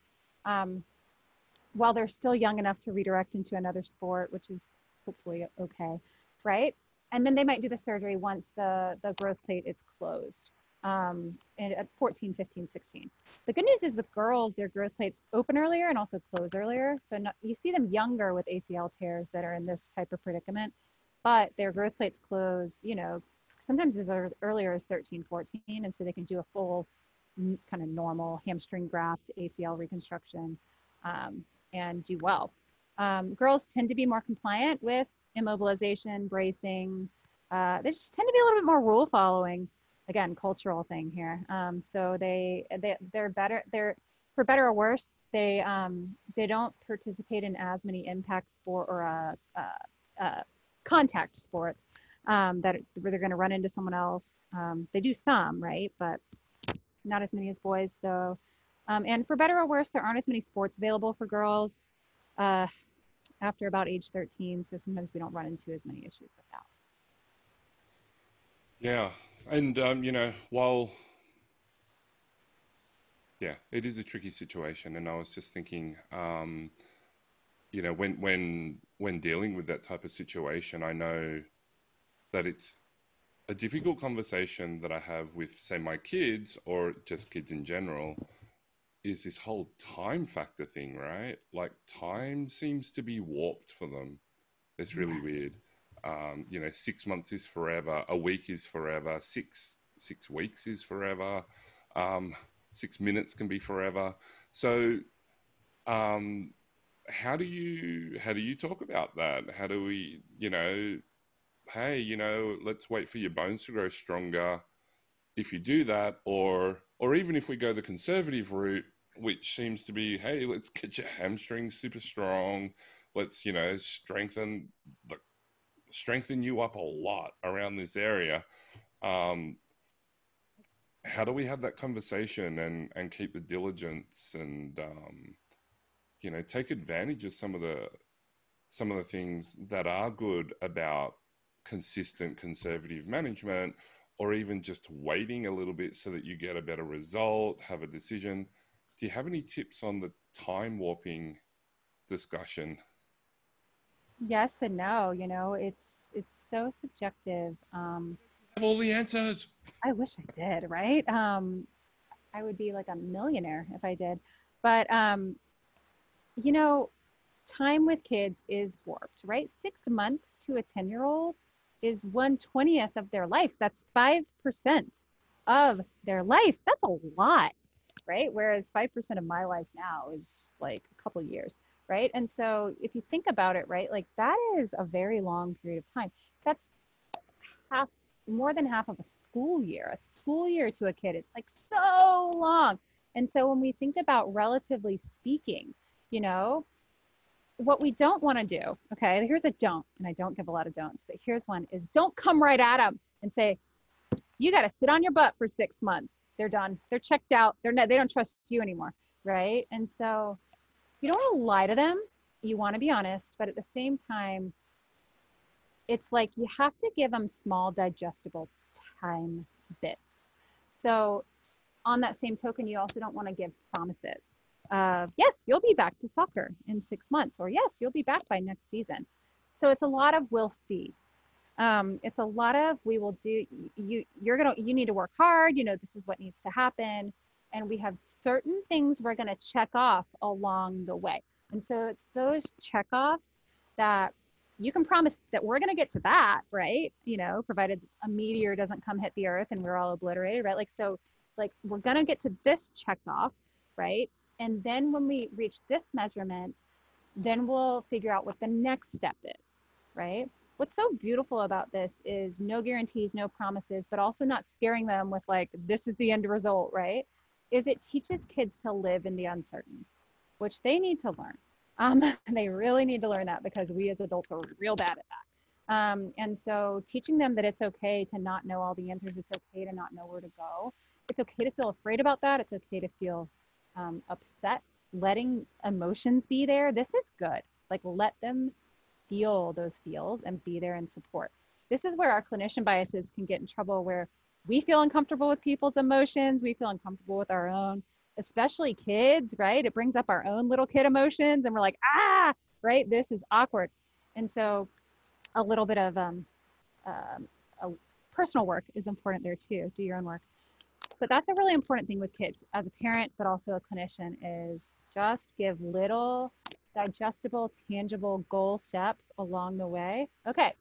While they're still young enough to redirect into another sport, which is hopefully okay, right? And then they might do the surgery once the growth plate is closed and at 14, 15, 16. The good news is with girls, their growth plates open earlier and also close earlier. So you see them younger with ACL tears that are in this type of predicament, but their growth plates close, you know, sometimes as earlier as 13, 14. And so they can do a full kind of normal hamstring graft ACL reconstruction and do well. Girls tend to be more compliant with immobilization, bracing. They just tend to be a little bit more rule following. Again, cultural thing here. So they're better. They're, for better or worse, they don't participate in as many impact sport or contact sports where they're going to run into someone else. They do some, right, but not as many as boys. So, and for better or worse, there aren't as many sports available for girls after about age 13. So sometimes we don't run into as many issues with that. Yeah. And, you know, it is a tricky situation. And I was just thinking, you know, when dealing with that type of situation, I know that it's a difficult conversation that I have with, say, my kids or just kids in general, is this whole time factor thing, right? Like time seems to be warped for them. It's really weird. You know, 6 months is forever. A week is forever. Six weeks is forever. 6 minutes can be forever. So, how do you talk about that? How do we, you know, hey, you know, let's wait for your bones to grow stronger. If you do that, or even if we go the conservative route, which seems to be, hey, let's get your hamstrings super strong. Let's, you know, strengthen you up a lot around this area. How do we have that conversation and keep the diligence and, you know, take advantage of some of the things that are good about consistent conservative management, or even just waiting a little bit so that you get a better result, have a decision. Do you have any tips on the time warping discussion? Yes and no. You know, it's so subjective. Have all the answers. I wish I did, right? I would be like a millionaire if I did. But you know, time with kids is warped, right? 6 months to a 10-year-old is 1/20th of their life. That's 5% of their life. That's a lot, right? Whereas 5% of my life now is just like a couple years, right? And so if you think about it, right, like that is a very long period of time. That's half, more than half of a school year. A school year to a kid is like so long. And so when we think about relatively speaking, you know, what we don't want to do, okay, here's a don't, and I don't give a lot of don'ts, but here's one, is don't come right at them and say, you got to sit on your butt for 6 months. They're done. They're checked out. They don't trust you anymore, right? And so you don't want to lie to them. You want to be honest, but at the same time, it's like you have to give them small digestible time bits. So on that same token, you also don't want to give promises. Yes, you'll be back to soccer in 6 months, or yes, you'll be back by next season. So it's a lot of we'll see. It's a lot of we will do. You need to work hard. You know, this is what needs to happen, and we have certain things we're going to check off along the way. And so it's those checkoffs that you can promise that we're going to get to that, right? You know, provided a meteor doesn't come hit the earth and we're all obliterated, right? Like, so like we're going to get to this checkoff, right? And then when we reach this measurement, then we'll figure out what the next step is, right? What's so beautiful about this is no guarantees, no promises, but also not scaring them with like, this is the end result, right? Is it teaches kids to live in the uncertain, which they need to learn. They really need to learn that because we as adults are real bad at that. And so teaching them that it's okay to not know all the answers. It's okay to not know where to go. It's okay to feel afraid about that. It's okay to feel upset. Letting emotions be there. This is good. Like let them feel those feels and be there in support. This is where our clinician biases can get in trouble, where we feel uncomfortable with people's emotions. We feel uncomfortable with our own, especially kids, right? It brings up our own little kid emotions and we're like, right? This is awkward. And so a little bit of personal work is important there too. Do your own work. But that's a really important thing with kids as a parent, but also a clinician, is just give little digestible, tangible goal steps along the way. Okay,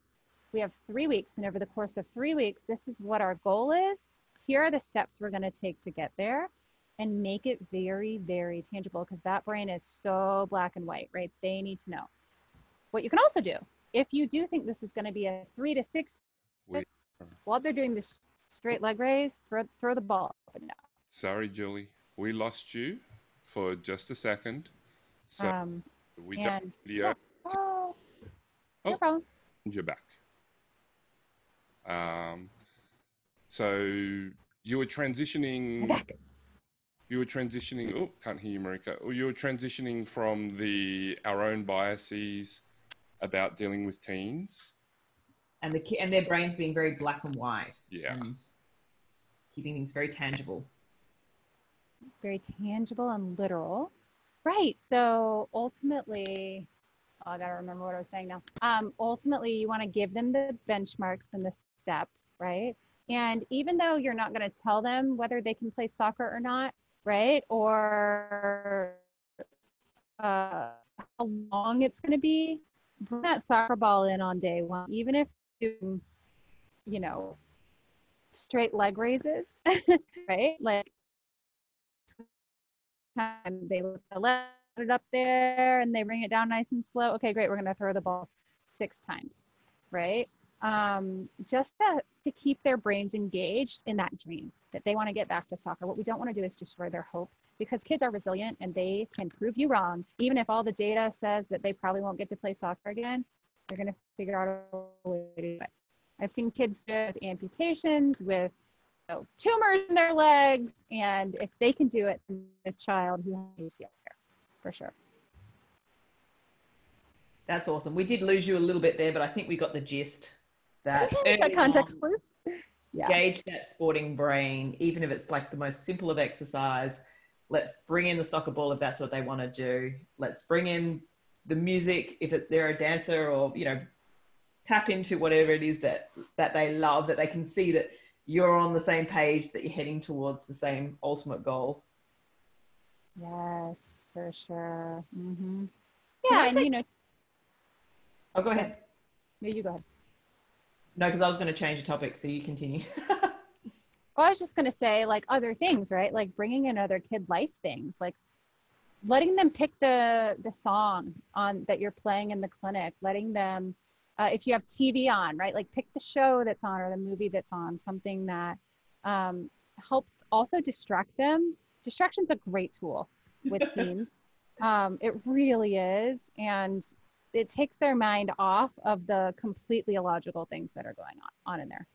we have 3 weeks, and over the course of 3 weeks, this is what our goal is. Here are the steps we're going to take to get there, and make it very, very tangible, because that brain is so black and white, right? They need to know. What you can also do, if you do think this is going to be a 3 to 6, while they're doing this straight leg raise, throw the ball up and down. Sorry, Julie, we lost you for just a second. So we don't video. Yeah. Oh, no problem. You're back. So you were transitioning. I'm back. You were transitioning. Oh, can't hear you, Marika. You were transitioning from our own biases about dealing with teens, and their brains being very black and white. Yeah. And keeping things very tangible. Very tangible and literal. Right. So ultimately, I got to remember what I was saying now. Ultimately, you want to give them the benchmarks and the steps, right? And even though you're not going to tell them whether they can play soccer or not, right? Or how long it's going to be, bring that soccer ball in on day one, even if you know, straight leg raises, right? Like, they let it up there and they bring it down nice and slow. Okay, great. We're going to throw the ball 6 times, right? just to keep their brains engaged in that dream that they want to get back to soccer. What we don't want to do is destroy their hope, because kids are resilient and they can prove you wrong. Even if all the data says that they probably won't get to play soccer again, they're going to figure out a way to do it. I've seen kids with amputations, with tumors in their legs, and if they can do it, a child who has ACL tear, for sure. That's awesome. We did lose you a little bit there, but I think we got the gist. That context, please. Yeah. Gauge that sporting brain, even if it's like the most simple of exercise. Let's bring in the soccer ball if that's what they want to do. Let's bring in the music if they're a dancer, or, you know, tap into whatever it is that they love, that they can see that you're on the same page, that you're heading towards the same ultimate goal. Yes, for sure. Mm-hmm. Yeah, and you know. Oh, go ahead. No, you go ahead. No, because I was going to change the topic, so you continue. Well, I was just going to say, like, other things, right? Like bringing in other kid life things, like letting them pick the song on that you're playing in the clinic, letting them, if you have TV on, right? Like pick the show that's on or the movie that's on, something that helps also distract them. Distraction's a great tool with teens. It really is. And it takes their mind off of the completely illogical things that are going on in there.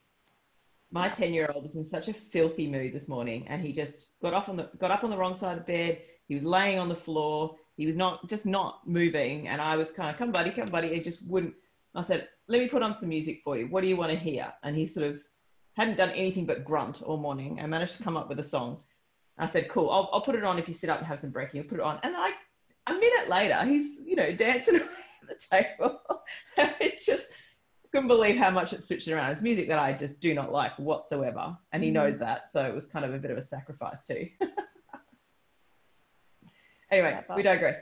My 10-year-old was in such a filthy mood this morning, and he just got up on the wrong side of the bed. He was laying on the floor. He was not moving. And I was kind of, come buddy. He just wouldn't. I said, let me put on some music for you. What do you want to hear? And he sort of hadn't done anything but grunt all morning. I managed to come up with a song. I said, cool, I'll put it on if you sit up and have some brekkie. I'll put it on. And like a minute later, he's, you know, dancing around the table. It just couldn't believe how much it switched around. It's music that I just do not like whatsoever. And he knows that. So it was kind of a bit of a sacrifice too. Anyway, we digress.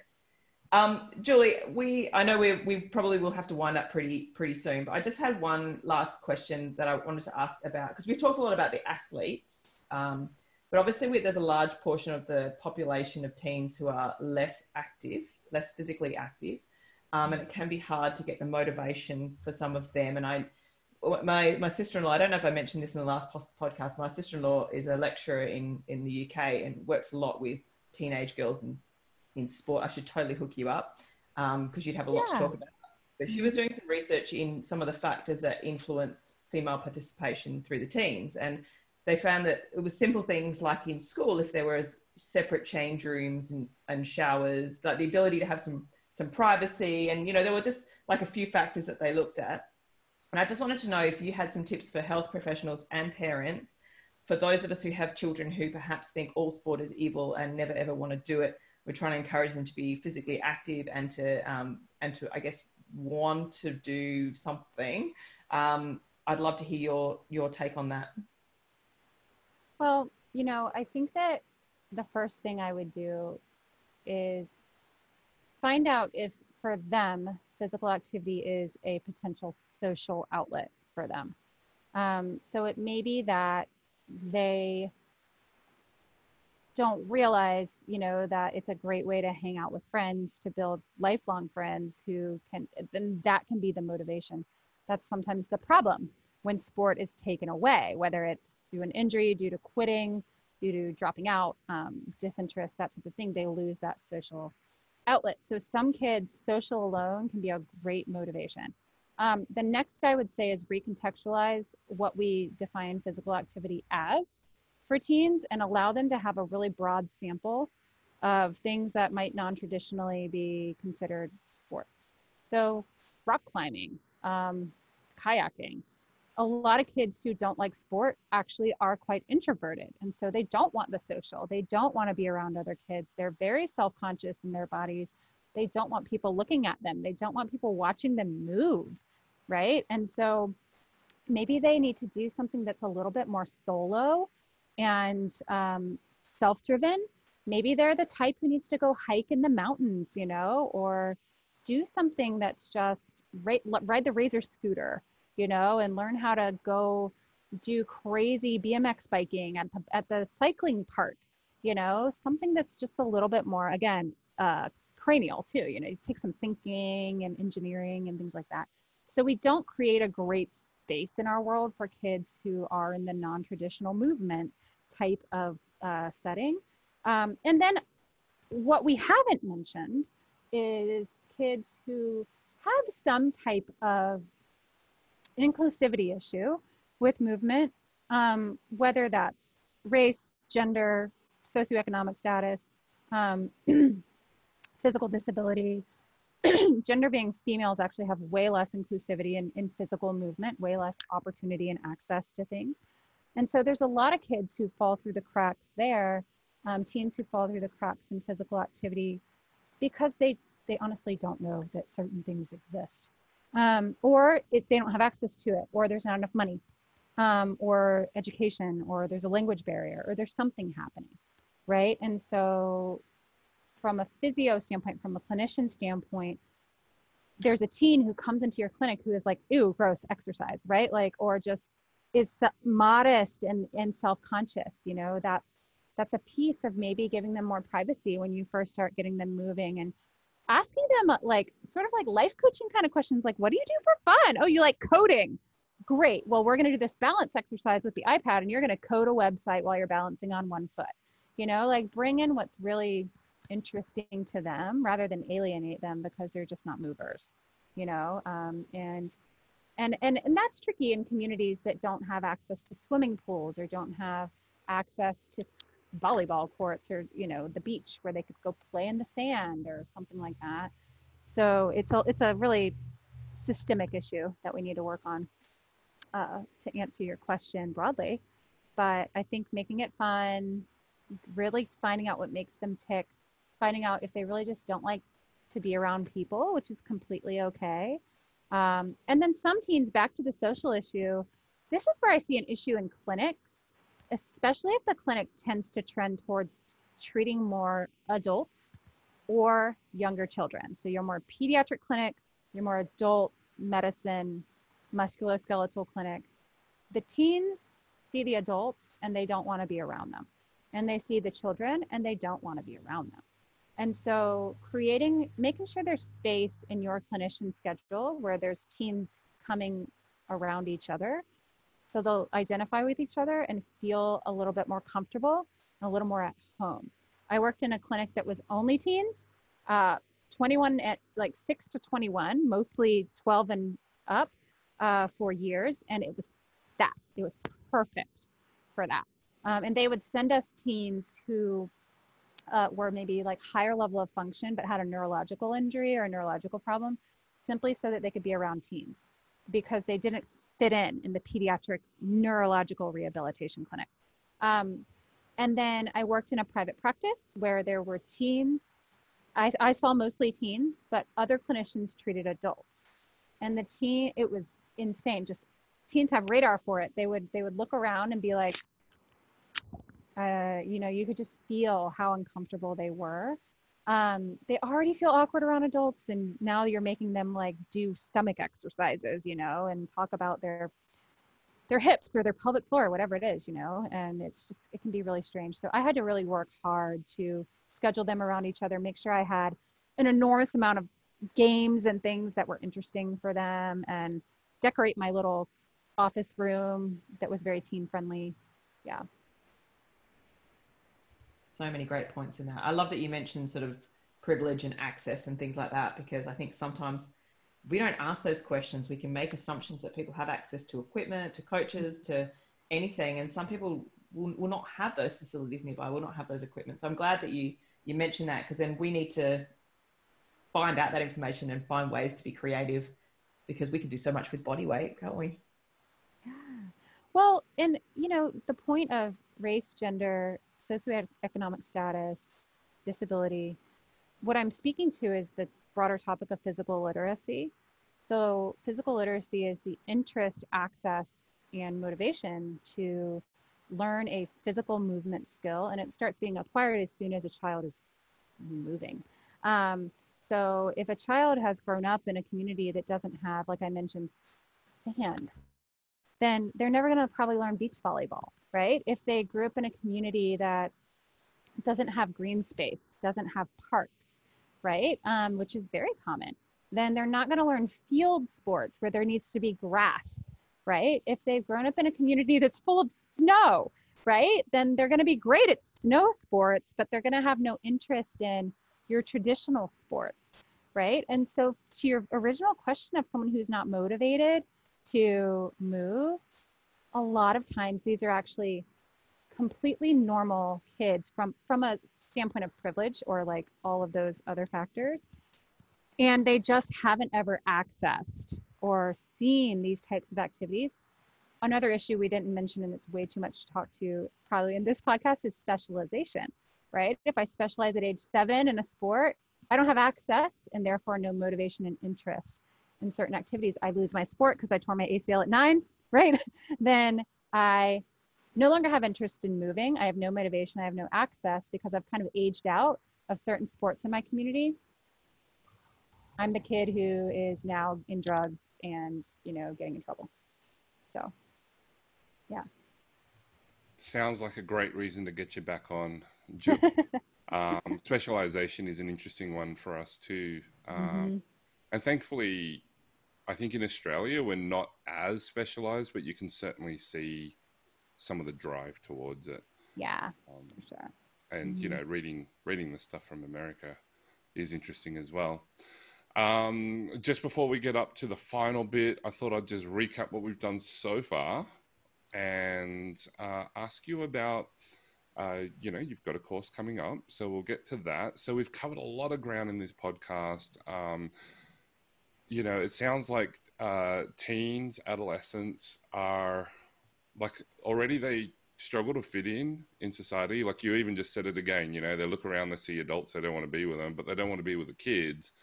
Julie, I know we probably will have to wind up pretty soon, but I just had one last question that I wanted to ask about, because we've talked a lot about the athletes, but obviously there's a large portion of the population of teens who are less physically active, and it can be hard to get the motivation for some of them. And my sister-in-law, I don't know if I mentioned this in the last podcast, my sister-in-law is a lecturer in the UK and works a lot with teenage girls in sport. I should totally hook you up because you'd have a lot to talk about. But she was doing some research in some of the factors that influenced female participation through the teens. And they found that it was simple things like in school, if there were separate change rooms and showers, like the ability to have some privacy. And, you know, there were just like a few factors that they looked at. And I just wanted to know if you had some tips for health professionals and parents, for those of us who have children who perhaps think all sport is evil and never ever want to do it. We're trying to encourage them to be physically active and to I guess, want to do something. I'd love to hear your take on that. Well, you know, I think that the first thing I would do is find out if for them, physical activity is a potential social outlet for them. So it may be that they don't realize, you know, that it's a great way to hang out with friends, to build lifelong friends then that can be the motivation. That's sometimes the problem when sport is taken away, whether it's due to an injury, due to quitting, due to dropping out, disinterest, that type of thing. They lose that social outlet. So some kids, social alone can be a great motivation. The next I would say is recontextualize what we define physical activity as for teens and allow them to have a really broad sample of things that might non-traditionally be considered sport. So rock climbing, kayaking. A lot of kids who don't like sport actually are quite introverted. And so they don't want the social. They don't want to be around other kids. They're very self-conscious in their bodies. They don't want people looking at them. They don't want people watching them move, right? And so maybe they need to do something that's a little bit more solo and self-driven. Maybe they're the type who needs to go hike in the mountains, you know, or do something that's just ride the Razor scooter, you know, and learn how to go do crazy BMX biking at the cycling park, you know, something that's just a little bit more, again, cranial too, you know, you take some thinking and engineering and things like that. So we don't create a great space in our world for kids who are in the non-traditional movement type of setting. And then what we haven't mentioned is kids who have some type of inclusivity issue with movement, whether that's race, gender, socioeconomic status, physical disability. Gender being females actually have way less inclusivity in physical movement, way less opportunity and access to things. And so there's a lot of kids who fall through the cracks there, teens who fall through the cracks in physical activity because they honestly don't know that certain things exist. Or they don't have access to it, or there's not enough money, or education, or there's a language barrier, or there's something happening, right? And so from a physio standpoint, from a clinician standpoint, there's a teen who comes into your clinic who is like, ew, gross exercise, right? Like, or just is modest and self-conscious, you know, that's a piece of maybe giving them more privacy when you first start getting them moving, and asking them like sort of like life coaching kind of questions, like, what do you do for fun? Oh, you like coding? Great. Well, we're going to do this balance exercise with the iPad, and you're going to code a website while you're balancing on one foot. You know, like bring in what's really interesting to them rather than alienate them because they're just not movers, you know, and that's tricky in communities that don't have access to swimming pools or don't have access to volleyball courts or, you know, the beach where they could go play in the sand or something like that. So it's a really systemic issue that we need to work on to answer your question broadly. But I think making it fun, really finding out what makes them tick, finding out if they really just don't like to be around people, which is completely okay. And then some teens, back to the social issue, this is where I see an issue in clinics, especially if the clinic tends to trend towards treating more adults or younger children. So you're more pediatric clinic, you're more adult medicine, musculoskeletal clinic. The teens see the adults and they don't want to be around them. And they see the children and they don't want to be around them. And so making sure there's space in your clinician schedule where there's teens coming around each other, so they'll identify with each other and feel a little bit more comfortable and a little more at home. I worked in a clinic that was only teens, 21 at like 6 to 21, mostly 12 and up for years. And it was perfect for that. And they would send us teens who were maybe like higher level of function, but had a neurological injury or a neurological problem, simply so that they could be around teens because they didn't fit in the pediatric neurological rehabilitation clinic. And then I worked in a private practice where there were teens. I saw mostly teens, but other clinicians treated adults. And it was insane. Just teens have radar for it. They would look around and be like, you know, you could just feel how uncomfortable they were. They already feel awkward around adults, and now you're making them like do stomach exercises, you know, and talk about their hips or their pelvic floor or whatever it is, you know, and it can be really strange. So I had to really work hard to schedule them around each other, make sure I had an enormous amount of games and things that were interesting for them, and decorate my little office room that was very teen friendly. Yeah. So many great points in that. I love that you mentioned sort of privilege and access and things like that, because I think sometimes we don't ask those questions. We can make assumptions that people have access to equipment, to coaches, to anything. And some people will not have those facilities nearby, will not have those equipment. So I'm glad that you mentioned that, because then we need to find out that information and find ways to be creative, because we can do so much with body weight, can't we? Yeah. Well, and you know, the point of race, gender, socioeconomic status, disability, what I'm speaking to is the broader topic of physical literacy. So physical literacy is the interest, access, and motivation to learn a physical movement skill, and it starts being acquired as soon as a child is moving. So if a child has grown up in a community that doesn't have, like I mentioned, sand, then they're never going to probably learn beach volleyball, right? If they grew up in a community that doesn't have green space, doesn't have parks, right? Which is very common, then they're not going to learn field sports where there needs to be grass right? If they've grown up in a community that's full of snow, right, then they're going to be great at snow sports, but they're going to have no interest in your traditional sports, right? And so to your original question of someone who's not motivated to move, a lot of times these are actually completely normal kids from a standpoint of privilege or like all of those other factors, and they just haven't ever accessed or seen these types of activities. Another issue we didn't mention, and it's way too much to talk to probably in this podcast, is specialization, right? If I specialize at age 7 in a sport, I don't have access and therefore no motivation and interest in certain activities. I lose my sport because I tore my ACL at 9, right? Then I no longer have interest in moving. I have no motivation. I have no access because I've kind of aged out of certain sports in my community. I'm the kid who is now in drugs and, getting in trouble. So, yeah. Sounds like a great reason to get you back on, Jill. Specialization is an interesting one for us too. And thankfully, I think in Australia, we're not as specialized, but you can certainly see some of the drive towards it. Yeah, for sure. And, reading the stuff from America is interesting as well. Just before we get up to the final bit, I thought I'd just recap what we've done so far and ask you about, you've got a course coming up, so we'll get to that. So we've covered a lot of ground in this podcast. It sounds like teens, adolescents are like already they struggle to fit in society. Like you even just said it again, they look around, they see adults, they don't want to be with them, but they don't want to be with the kids.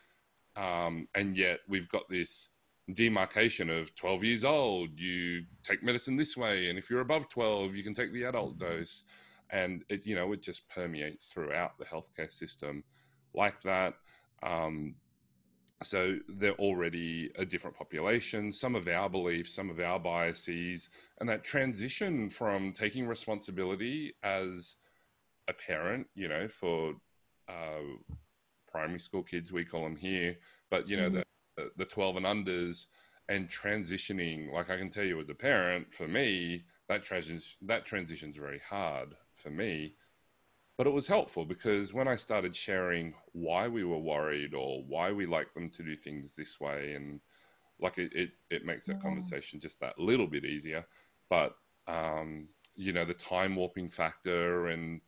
And yet we've got this demarcation of 12 years old, you take medicine this way, and if you're above 12, you can take the adult dose. And it just permeates throughout the healthcare system like that. So they're already a different population, some of our beliefs, some of our biases, and that transition from taking responsibility as a parent, for primary school kids, we call them here, but the 12 and unders, and transitioning, like I can tell you as a parent, for me, that transition's very hard for me. But it was helpful because when I started sharing why we were worried or why we like them to do things this way, and like it makes that conversation just that little bit easier. But, the time warping factor and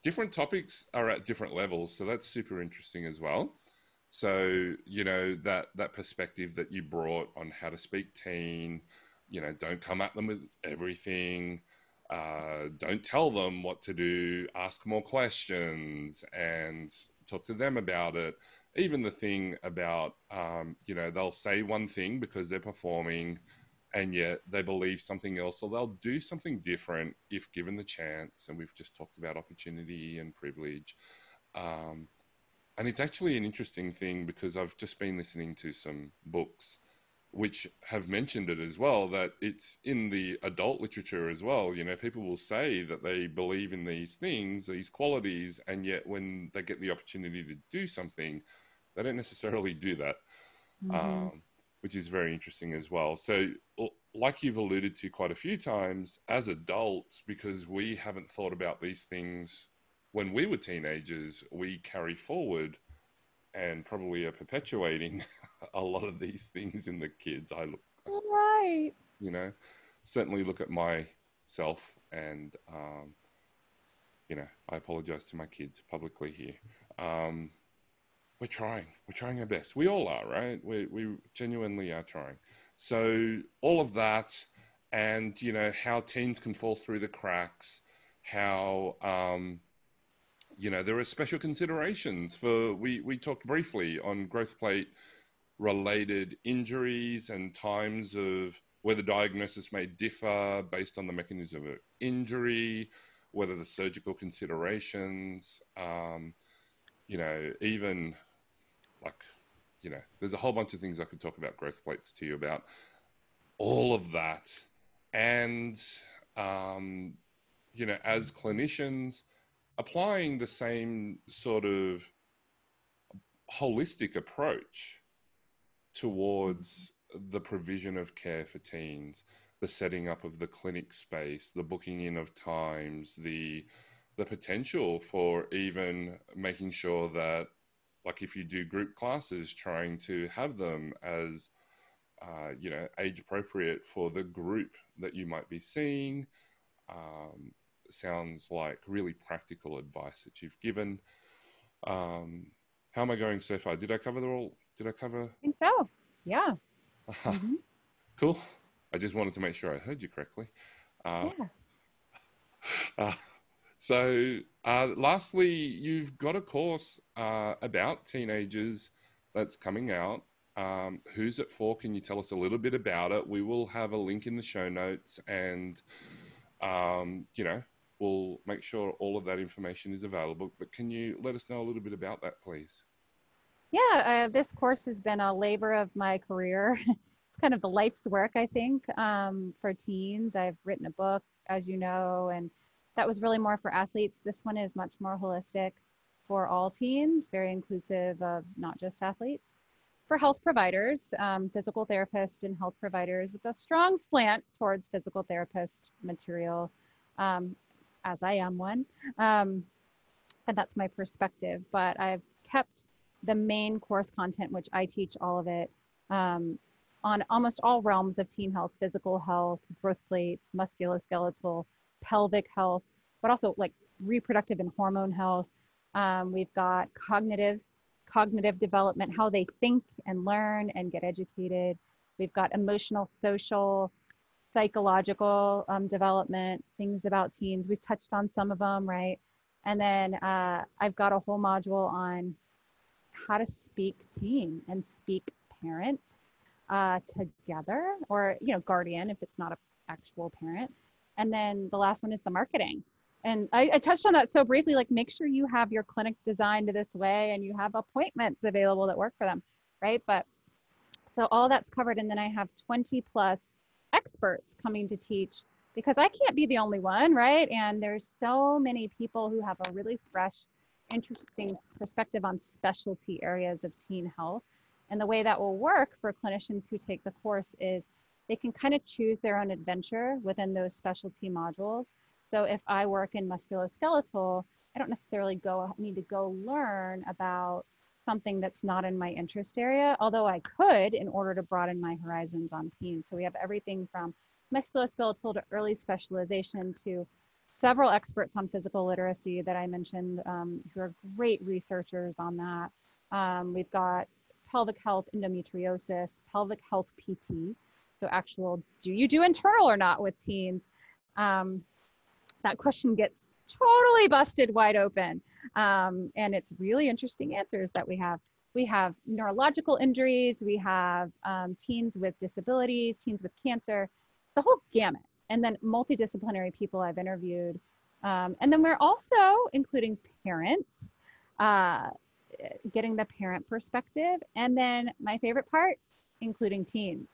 different topics are at different levels. So that's super interesting as well. So, that perspective that you brought on how to speak teen, don't come at them with everything. Don't tell them what to do, ask more questions and talk to them about it. Even the thing about, they'll say one thing because they're performing and yet they believe something else, or they'll do something different if given the chance. And we've just talked about opportunity and privilege. And it's actually an interesting thing because I've just been listening to some books which have mentioned it as well, that it's in the adult literature as well. People will say that they believe in these things, these qualities, and yet when they get the opportunity to do something, they don't necessarily do that, which is very interesting as well. So like you've alluded to quite a few times, as adults, because we haven't thought about these things when we were teenagers, we carry forward and probably are perpetuating a lot of these things in the kids. Right. Certainly look at myself and, I apologize to my kids publicly here. We're trying our best. We all are, right? We genuinely are trying. So all of that and, how teens can fall through the cracks, how, there are special considerations for, we talked briefly on growth plate related injuries and times of where the diagnosis may differ based on the mechanism of injury, whether the surgical considerations, even like, there's a whole bunch of things I could talk about growth plates to you about, all of that. And, as clinicians, applying the same sort of holistic approach towards the provision of care for teens. the setting up of the clinic space, the booking in of times, the potential for even making sure that, like if you do group classes, trying to have them as age appropriate for the group that you might be seeing. Sounds like really practical advice that you've given. How am I going so far? Did I cover Did I cover? I think so. Yeah. Mm-hmm. Cool. I just wanted to make sure I heard you correctly. So lastly, you've got a course about teenagers that's coming out. Who's it for? Can you tell us a little bit about it? We will have a link in the show notes, and we'll make sure all of that information is available. But can you let us know a little bit about that, please? Yeah, this course has been a labor of my career. It's kind of the life's work, I think, for teens. I've written a book, as you know, and that was really more for athletes. This one is much more holistic for all teens, very inclusive of not just athletes. For health providers, physical therapists and health providers, with a strong slant towards physical therapist material, as I am one. And that's my perspective. But I've kept the main course content, which I teach all of it, on almost all realms of teen health: physical health, growth plates, musculoskeletal, pelvic health, but also like reproductive and hormone health. We've got cognitive development, how they think and learn and get educated. We've got emotional, social, psychological development, things about teens. We've touched on some of them, right? And then I've got a whole module on how to speak teen and speak parent together, or, guardian if it's not an actual parent. And then the last one is the marketing. And I touched on that so briefly, like make sure you have your clinic designed this way and you have appointments available that work for them, right? But so all that's covered. And then I have 20 plus experts coming to teach, because I can't be the only one, right? And there's so many people who have a really fresh, interesting perspective on specialty areas of teen health. And the way that will work for clinicians who take the course is they can kind of choose their own adventure within those specialty modules. So if I work in musculoskeletal, I don't necessarily need to go learn about something that's not in my interest area, although I could in order to broaden my horizons on teens. So we have everything from musculoskeletal to early specialization to several experts on physical literacy that I mentioned, who are great researchers on that. We've got pelvic health, endometriosis, pelvic health PT. So actual, do you do internal or not with teens? That question gets totally busted wide open. And it's really interesting answers that we have. We have neurological injuries. We have teens with disabilities, teens with cancer, the whole gamut. And then multidisciplinary people I've interviewed. And then we're also including parents, getting the parent perspective. And then my favorite part, including teens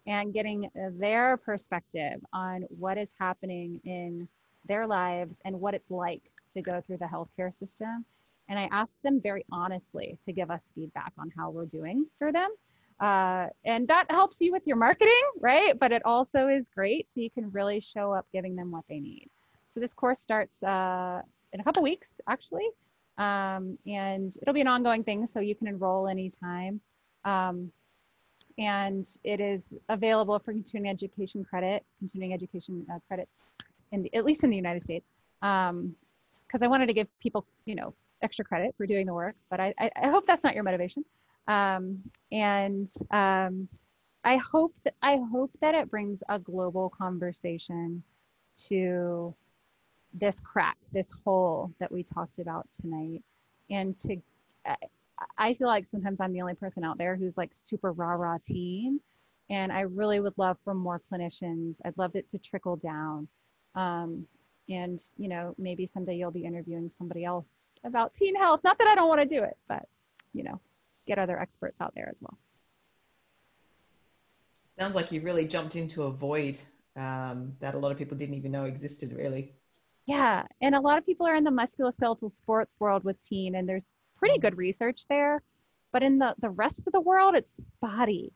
and getting their perspective on what is happening in their lives and what it's like to go through the healthcare system. And I asked them very honestly to give us feedback on how we're doing for them. And that helps you with your marketing, right? But it also is great, so you can really show up giving them what they need. So this course starts in a couple weeks, actually. And it'll be an ongoing thing, so you can enroll anytime. And it is available for continuing education credits, at least in the United States, because I wanted to give people, extra credit for doing the work. But I hope that's not your motivation. I hope that it brings a global conversation to this hole that we talked about tonight. And I feel like sometimes I'm the only person out there who's like super rah-rah teen. And I really would love for more clinicians. I'd love it to trickle down. And, maybe someday you'll be interviewing somebody else about teen health. Not that I don't want to do it, but, get other experts out there as well. Sounds like you've really jumped into a void that a lot of people didn't even know existed, really. Yeah. And a lot of people are in the musculoskeletal sports world with teen, and there's pretty good research there. But in the rest of the world, it's spotty.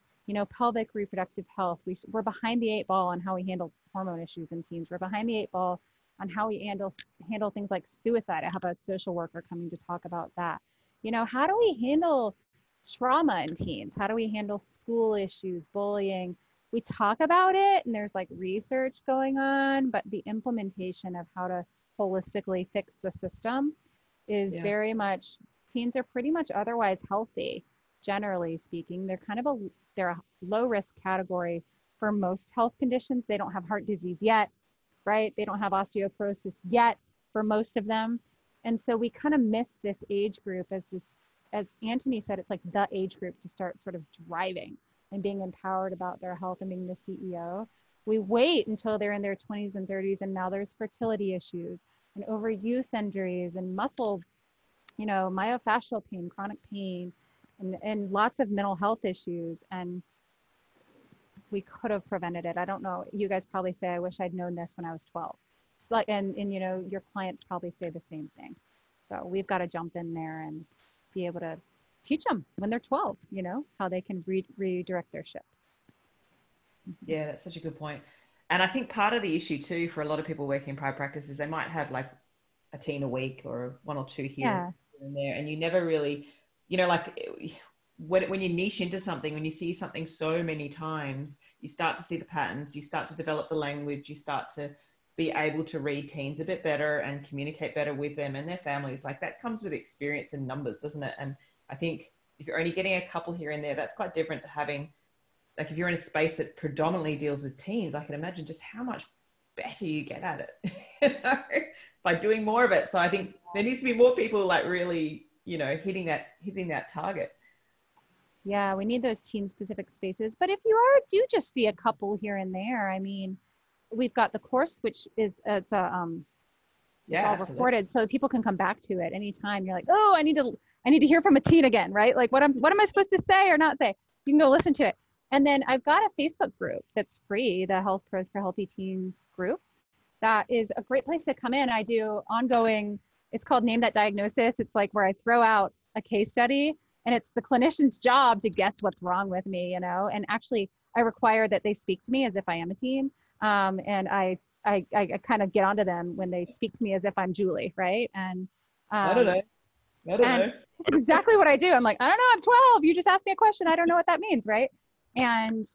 pelvic reproductive health. We're behind the eight ball on how we handle hormone issues in teens. We're behind the eight ball on how we handle things like suicide. I have a social worker coming to talk about that. How do we handle trauma in teens? How do we handle school issues, bullying? We talk about it and there's like research going on, but the implementation of how to holistically fix the system is very much, teens are pretty much otherwise healthy, generally speaking. They're a low risk category for most health conditions. They don't have heart disease yet, right? They don't have osteoporosis yet for most of them. And so we kind of miss this age group as Anthony said, it's like the age group to start sort of driving and being empowered about their health and being the CEO. We wait until they're in their 20s and 30s, and now there's fertility issues and overuse injuries and muscle, myofascial pain, chronic pain, and lots of mental health issues. And we could have prevented it. I don't know. You guys probably say, I wish I'd known this when I was 12. It's like, and your clients probably say the same thing. So we've got to jump in there and be able to teach them when they're 12, how they can redirect their ships. Yeah, that's such a good point. And I think part of the issue too, for a lot of people working in private practice, is they might have like a teen a week or one or two here and there. And you never really, when you niche into something, when you see something so many times, you start to see the patterns, you start to develop the language, you start to be able to read teens a bit better and communicate better with them and their families. Like that comes with experience and numbers, doesn't it? And I think if you're only getting a couple here and there, that's quite different to having, like if you're in a space that predominantly deals with teens, I can imagine just how much better you get at it by doing more of it. So I think there needs to be more people like really, hitting that target. Yeah, we need those teen specific spaces. But if you do just see a couple here and there, I mean, we've got the course, which is it's all recorded, so people can come back to it anytime. You're like, oh, I need to hear from a teen again, right? Like what am I supposed to say or not say? You can go listen to it. And then I've got a Facebook group that's free, the Health Pros for Healthy Teens group. That is a great place to come in. I do ongoing, it's called Name That Diagnosis. It's like where I throw out a case study and it's the clinician's job to guess what's wrong with me, and actually I require that they speak to me as if I am a teen. And I kind of get onto them when they speak to me as if I'm Julie, right? And I don't know. That's exactly what I do. I'm like, I don't know, I'm 12. You just asked me a question. I don't know what that means, right? And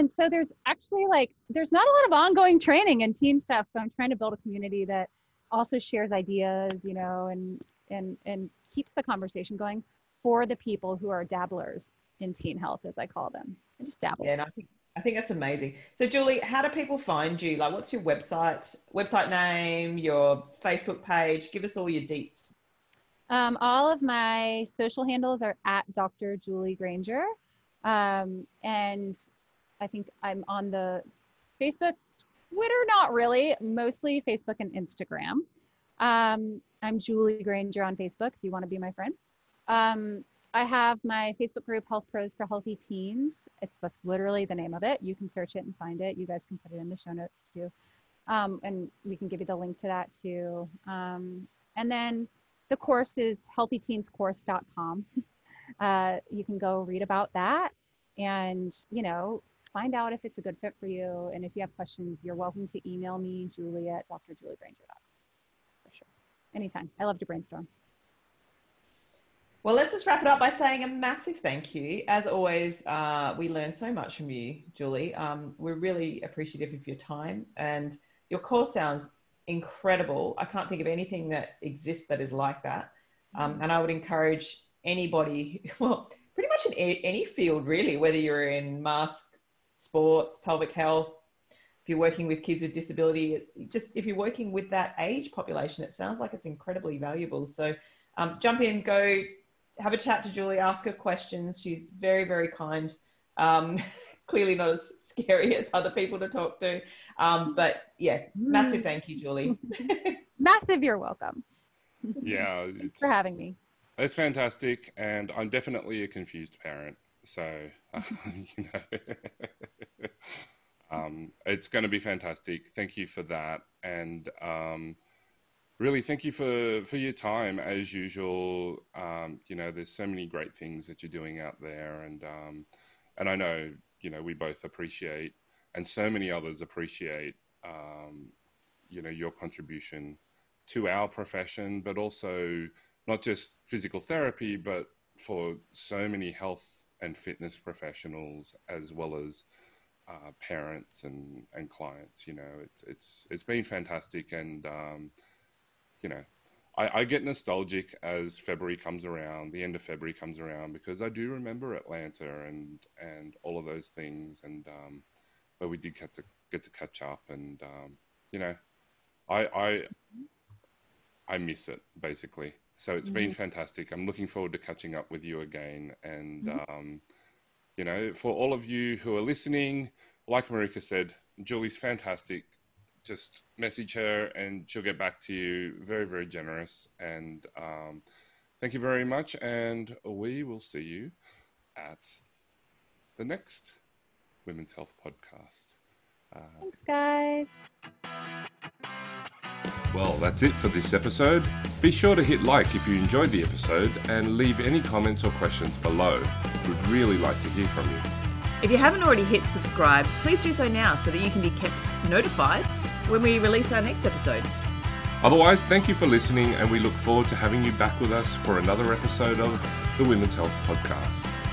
so there's actually there's not a lot of ongoing training in teen stuff. So I'm trying to build a community that also shares ideas, and keeps the conversation going for the people who are dabblers in teen health, as I call them. I just dabble. Yeah, and I think that's amazing. So Julie, how do people find you? Like, what's your website name, your Facebook page? Give us all your deets. All of my social handles are at Dr. Julie Granger. And I think I'm on the Facebook, Twitter, not really, mostly Facebook and Instagram. I'm Julie Granger on Facebook if you want to be my friend. I have my Facebook group, Health Pros for Healthy Teens. That's literally the name of it. You can search it and find it. You guys can put it in the show notes too. And we can give you the link to that too. And then the course is healthyteenscourse.com. You can go read about that and, find out if it's a good fit for you. And if you have questions, you're welcome to email me, Julie at drjuliegranger.com. For sure. Anytime. I love to brainstorm. Well, let's just wrap it up by saying a massive thank you. As always, we learn so much from you, Julie. We're really appreciative of your time, and your course sounds incredible. I can't think of anything that exists that is like that. And I would encourage anybody, well, pretty much in any field really, whether you're in mask, sports, pelvic health, if you're working with kids with disability, just if you're working with that age population, it sounds like it's incredibly valuable. So jump in, go have a chat to Julie, ask her questions. She's very, very kind. Clearly not as scary as other people to talk to. But yeah, massive thank you, Julie. Massive, you're welcome. Yeah. Thanks for having me. It's fantastic. And I'm definitely a confused parent. So, it's going to be fantastic. Thank you for that. And really, thank you for your time as usual. There's so many great things that you're doing out there. And I know you know, we both appreciate, and so many others appreciate, you know, your contribution to our profession, but also not just physical therapy, but for so many health and fitness professionals, as well as parents and clients. You know, it's been fantastic. And, you know, I get nostalgic as February comes around, the end of February comes around, because I do remember Atlanta and all of those things, and where we did get to catch up. And, you know, I miss it, basically. So it's been fantastic. I'm looking forward to catching up with you again. And, you know, for all of you who are listening, like Marika said, Julie's fantastic. Just message her and she'll get back to you. Very, very generous. And thank you very much. And we will see you at the next Women's Health podcast. Thanks, guys. Well, that's it for this episode. Be sure to hit like if you enjoyed the episode and leave any comments or questions below. We'd really like to hear from you. If you haven't already hit subscribe, please do so now so that you can be kept notified when we release our next episode. Otherwise, thank you for listening, and we look forward to having you back with us for another episode of the Women's Health Podcast.